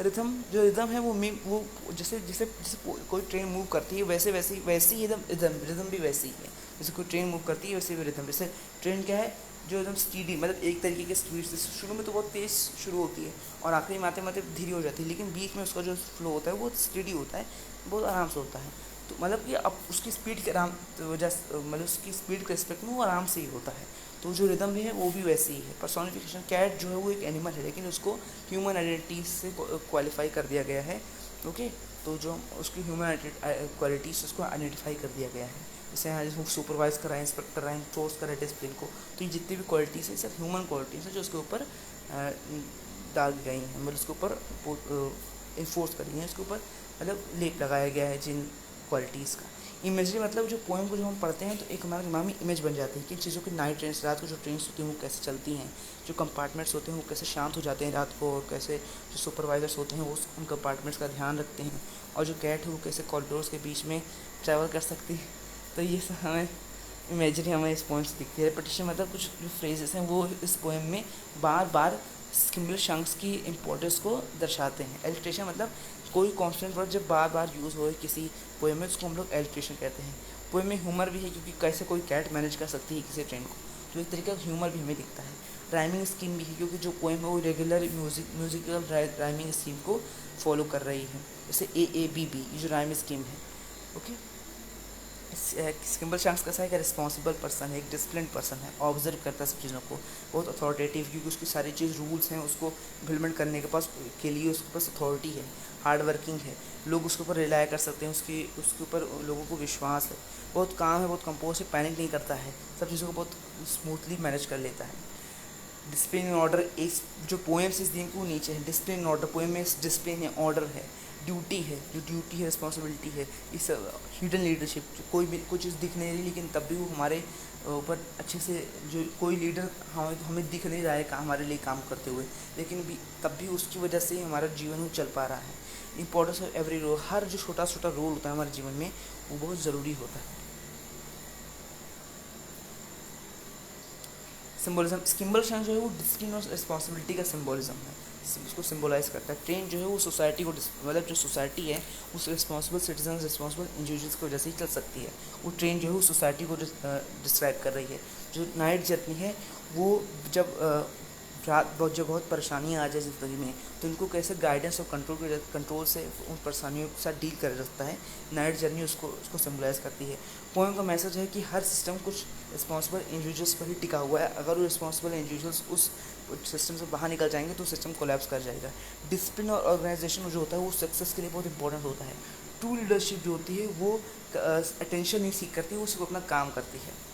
रिदम, जो रिदम है वो जैसे जैसे जैसे कोई ट्रेन मूव करती है वैसे ही रिदम भी वैसी ही है. जैसे कोई ट्रेन मूव करती है वैसे भी रिदम. जैसे ट्रेन क्या है, जो एकदम स्पीडी, मतलब एक तरीके के स्पीड से शुरू में तो बहुत तेज़ शुरू होती है और आखिरी में आते धीरे हो जाती है, लेकिन बीच में उसका जो फ्लो होता है वो स्पीडी होता है, बहुत आराम से होता है. तो मतलब कि अब उसकी स्पीड के आराम वजह, मतलब उसकी स्पीड के रिस्पेक्ट में वो आराम से ही होता है. तो जो रिदम है वो भी वैसे ही है. पर्सोनिफिकेशन, कैट जो है वो एक एनिमल है, लेकिन उसको ह्यूमन आइडेंटिटी से क्वालिफाई कर दिया गया है. ओके, तो जो उसकी ह्यूमन क्वालिटीज उसको आइडेंटिफाई कर दिया गया है. जैसे यहाँ जिसको सुपरवाइज कर रहा है, इंस्पेक्ट कर रहा है, फोर्स कर रहा है डिसिप्लिन को, तो ये जितनी भी क्वालिटीज़ हैं सब ह्यूमन क्वालिटीज़ हैं जो उसके ऊपर डाल गई हैं, मतलब उसके ऊपर इन्फोर्स करी हैं, उसके ऊपर मतलब लेप लगाया गया है जिन क्वालिटीज़ का। इमेजरी मतलब जो पोएम को जब हम पढ़ते हैं तो एक हमारे दिमाग में इमेज बन जाती है कि चीज़ों की नाइट ट्रेन्स, रात को जो ट्रेन्स होती हैं वो कैसे चलती हैं, जो कंपार्टमेंट्स होते हैं वो कैसे शांत हो जाते हैं रात को, और कैसे जो सुपरवाइजर्स होते हैं वो उन कंपार्टमेंट्स का ध्यान रखते हैं, और जो कैट है वो कैसे कॉरिडोर्स के बीच में ट्रैवल कर सकती है। तो ये सब हमें इमेजरी हमें इस पोएम से दिखती है। रेपिटेशन मतलब कुछ जो फ्रेजेस हैं वो इस पोएम में बार बार सिंगल शंक्स की इम्पोर्टेंस को दर्शाते हैं। एलिट्रेशन मतलब कोई कॉन्स्टेंट वर्ड जब बार बार यूज़ हो किसी पोएम में उसको हम लोग एलिट्रेशन कहते हैं। पोएम में ह्यूमर भी है क्योंकि कैसे कोई कैट मैनेज कर सकती है किसी ट्रेन को, तो एक तरीके का ह्यूमर भी हमें दिखता है। राइमिंग स्कीम भी है क्योंकि जो पोएम है वो रेगुलर म्यूजिकल राइमिंग स्कीम को फॉलो कर रही है, जैसे AABB ये जो राइम स्कीम है। ओके, सिंबल शंक्स कैसा है कि रिस्पॉन्सिबल पर्सन है, एक डिसिप्लिन पर्सन है, ऑब्जर्व करता है सब चीज़ों को, बहुत अथॉरिटेटिव क्योंकि उसकी सारी चीज़ रूल्स हैं, उसको इम्प्लीमेंट करने के लिए उसके पास अथॉरिटी है, हार्ड वर्किंग है, लोग उसके ऊपर रिलाय कर सकते हैं, उसके ऊपर लोगों को विश्वास है, बहुत काम है, बहुत कंपोज है, पैनिक नहीं करता है, सब चीज़ों को बहुत स्मूथली मैनेज कर लेता है। डिसिप्लिन एंड ऑर्डर इस जो पोएम्स इस दिन को नीचे है, डिसिप्लिन एंड ऑर्डर पोएम में डिसिप्लिन है, ऑर्डर है, ड्यूटी है, जो ड्यूटी है, रिस्पॉन्सिबिलिटी है, इस हिडन लीडरशिप, कोई भी कोई चीज़ दिख नहीं रही लेकिन तब भी वो हमारे ऊपर अच्छे से, जो कोई लीडर हमें दिख नहीं रहा है हमारे लिए काम करते हुए, लेकिन भी तब भी उसकी वजह से ही हमारा जीवन चल पा रहा है। इंपॉर्टेंस ऑफ एवरी रोल, हर जो छोटा छोटा रोल होता है हमारे जीवन में वो बहुत ज़रूरी होता है। सिम्बोलिज्म, सिंबल शंख जो है वो डिसिप्लिन और रिस्पॉन्सिबिलिटी का सिम्बोलिज्म है, उसको सिम्बोलाइज करता है। ट्रेन जो है वो सोसाइटी को, मतलब जो सोसाइटी है उस रिस्पॉन्सिबल सिटीजन, रिस्पॉन्सिबल इंडिविजुअल्स की वजह से ही चल सकती है। वो ट्रेन जो है वो सोसाइटी को डिस्क्राइब कर रही है। जो नाइट जर्नी है वो जब रात बहुत परेशानियाँ आ जाए ज़िंदगी में तो उनको कैसे गाइडेंस और कंट्रोल से उन परेशानियों के साथ डील कर सकता है, नाइट जर्नी उसको सिम्बलाइज़ करती है। पोएम का मैसेज है कि हर सिस्टम कुछ रिस्पॉन्सिबल इंडिविजुअल्स पर ही टिका हुआ है, अगर वो रिस्पॉन्सिबल इंडिविजुअल्स उस सिस्टम से बाहर निकल जाएंगे तो सिस्टम कोलैप्स कर जाएगा। डिसिप्लिन और ऑर्गेनाइजेशन जो होता है वो सक्सेस के लिए बहुत इंपॉर्टेंट होता है। ट्रू लीडरशिप जो होती है वो अटेंशन नहीं सीख करती, वो सिर्फ अपना काम करती है।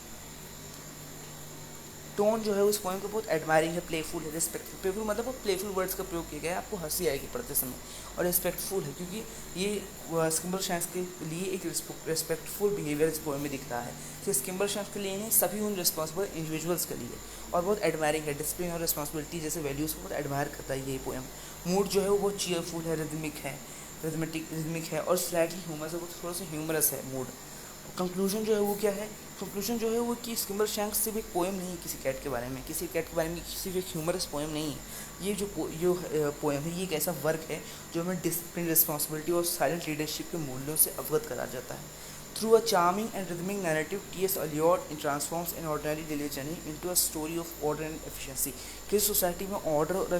टोन जो है उस पोएम का बहुत एडमायरिंग है, प्लेफुल है, रिस्पेक्टफुल। प्लेफुल मतलब बहुत प्लेफुल वर्ड्स का प्रयोग किया गया है, आपको हंसी आएगी पढ़ते समय, और रिस्पेक्टफुल है क्योंकि ये स्किम्बल शंक्स के लिए एक रिस्पेक्टफुल बिहेवियर इस पोएम में दिख रहा है। तो स्किम्बल शंक्स के लिए नहीं, सभी उन रिस्पॉन्सिबल इंडिविजुअल्स के लिए, और बहुत एडमायरिंग है। डिसिप्लिन और रिस्पॉन्सिबिलिटी जैसे वैल्यूज़ को बहुत एडमायर करता है ये पोएम। मूड जो है वो बहुत चीयरफुल है, रिदमिक है और स्लाइटली ह्यूमरस है, वो थोड़ा सा ह्यूमरस है मूड। कंक्लूजन जो है वो क्या है, कंक्लूजन जो है वो कि स्किम्बल शंक्स सिर्फ एक पोएम नहीं है किसी कैट के बारे में, सिर्फ एक ह्यूमरस पोएम नहीं है। ये जो पोएम है ये एक ऐसा वर्क है जो हमें डिसिप्लिन, रिस्पॉन्सिबिलिटी और साइलेंट लीडरशिप के मूल्यों से अवगत करा जाता है। Through a charming and rhythmic narrative, T.S. Eliot transforms an ordinary daily journey into a story of order and efficiency. किसी सोसाइटी में ऑर्डर और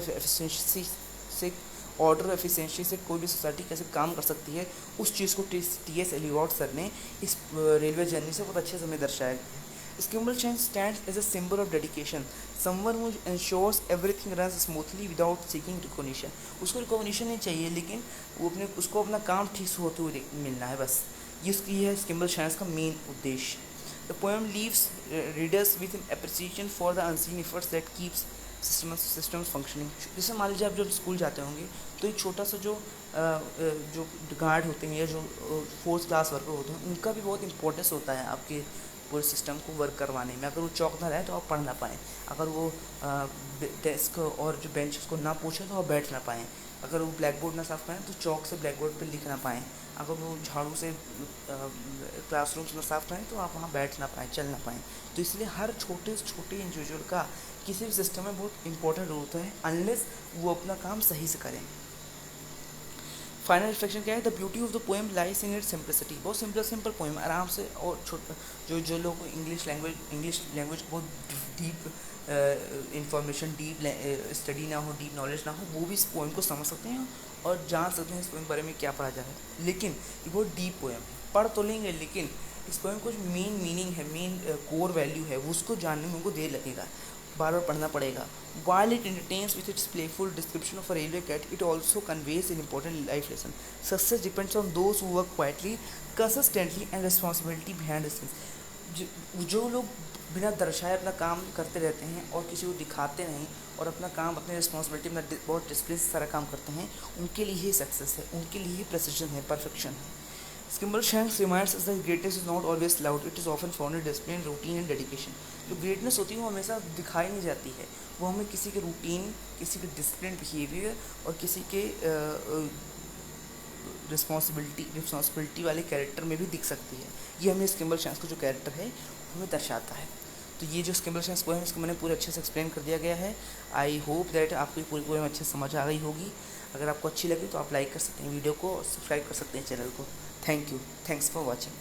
एफिशिएंसी से कोई भी सोसाइटी कैसे काम कर सकती है, उस चीज़ को T.S. एलियट सर ने इस रेलवे जर्नी से बहुत अच्छे से हमें दर्शाया है। Skimbleshanks stands as a symbol of dedication, someone who ensures everything runs smoothly without seeking recognition. उसको रिकॉग्निशन नहीं चाहिए लेकिन उसको अपना काम ठीक से होते हुए मिलना है, बस ये है स्किम्बल शंक्स का मेन उद्देश्य। The poem leaves readers with an appreciation for the unseen efforts that keeps systems functioning. जैसे मान लीजिए आप जब स्कूल जाते होंगे तो एक छोटा सा जो गार्ड होते हैं या जो फोर्थ क्लास वर्कर होते हैं उनका भी बहुत इंपॉर्टेंस होता है आपके पूरे सिस्टम को वर्क करवाने में। अगर वो चौक ना रहे तो आप पढ़ ना पाएँ, अगर वो डेस्क और जो बेंच को ना पूछे तो आप बैठ ना पाएँ, अगर वो ब्लैक बोर्ड ना साफ करें तो चौक से ब्लैक बोर्ड पर लिख ना पाएँ, अगर वो झाड़ू से क्लासरूम्स में साफ करें तो आप वहाँ बैठ ना पाएँ, चल ना पाएँ। तो इसलिए हर छोटे से छोटे इंडिविजुअल का किसी भी सिस्टम में बहुत इंपॉर्टेंट रोल होता है, अनलेस वो अपना काम सही से करें। फाइनल रिफ्लेक्शन क्या है, the beauty of the poem lies in its simplicity. बहुत सिंपल पोएम, आराम से, और छोटा जो लोग इंग्लिश लैंग्वेज बहुत डीप इंफॉर्मेशन, डीप स्टडी ना हो, डीप नॉलेज ना हो, वो भी इस पोएम को समझ सकते हैं और जान सकते हैं इस पोएम के बारे में क्या पढ़ा जा रहा है। लेकिन ये बहुत डीप पोएम है, पढ़ तो लेंगे लेकिन इस पोएम को जो मेन मीनिंग है, मेन कोर वैल्यू है, वो उसको जानने में उनको देर लगेगा, बार बार पढ़ना पड़ेगा। While it entertains with its playful description of a railway cat, it also conveys an important life lesson. Success depends on those who work quietly, consistently and responsibility behind the scenes. जो लोग बिना दर्शाए अपना काम करते रहते हैं और किसी को दिखाते नहीं और अपना काम, अपनी रिस्पॉन्सिबिलिटी में बहुत डिसिप्लिन से सारा काम करते हैं, उनके लिए ही सक्सेस है, उनके लिए ही प्रेसिजन है, परफेक्शन है। Skimble Shanks reminds us that greatness is not always loud, it is often found in discipline, routine and dedication. जो ग्रेटनेस होती है वो हमेशा दिखाई नहीं जाती है, वो हमें किसी के रूटीन, किसी के डिसिप्लिन बिहेवियर और किसी के रिस्पॉन्सिबिलिटी वाले कैरेक्टर में भी दिख सकती है। ये हमें स्किम्बल शैंक्स का जो कैरेक्टर है हमें दर्शाता है। तो ये जो स्किम्बल शैंक्स पोएम है इसको मैंने पूरे अच्छे से एक्सप्लेन कर दिया गया है। आई होप दैट आपको ये पूरी पोएम अच्छे से समझ आ गई होगी। अगर आपको अच्छी लगी तो आप लाइक कर सकते हैं वीडियो को और सब्सक्राइब कर सकते हैं चैनल को। Thank you, thanks for watching.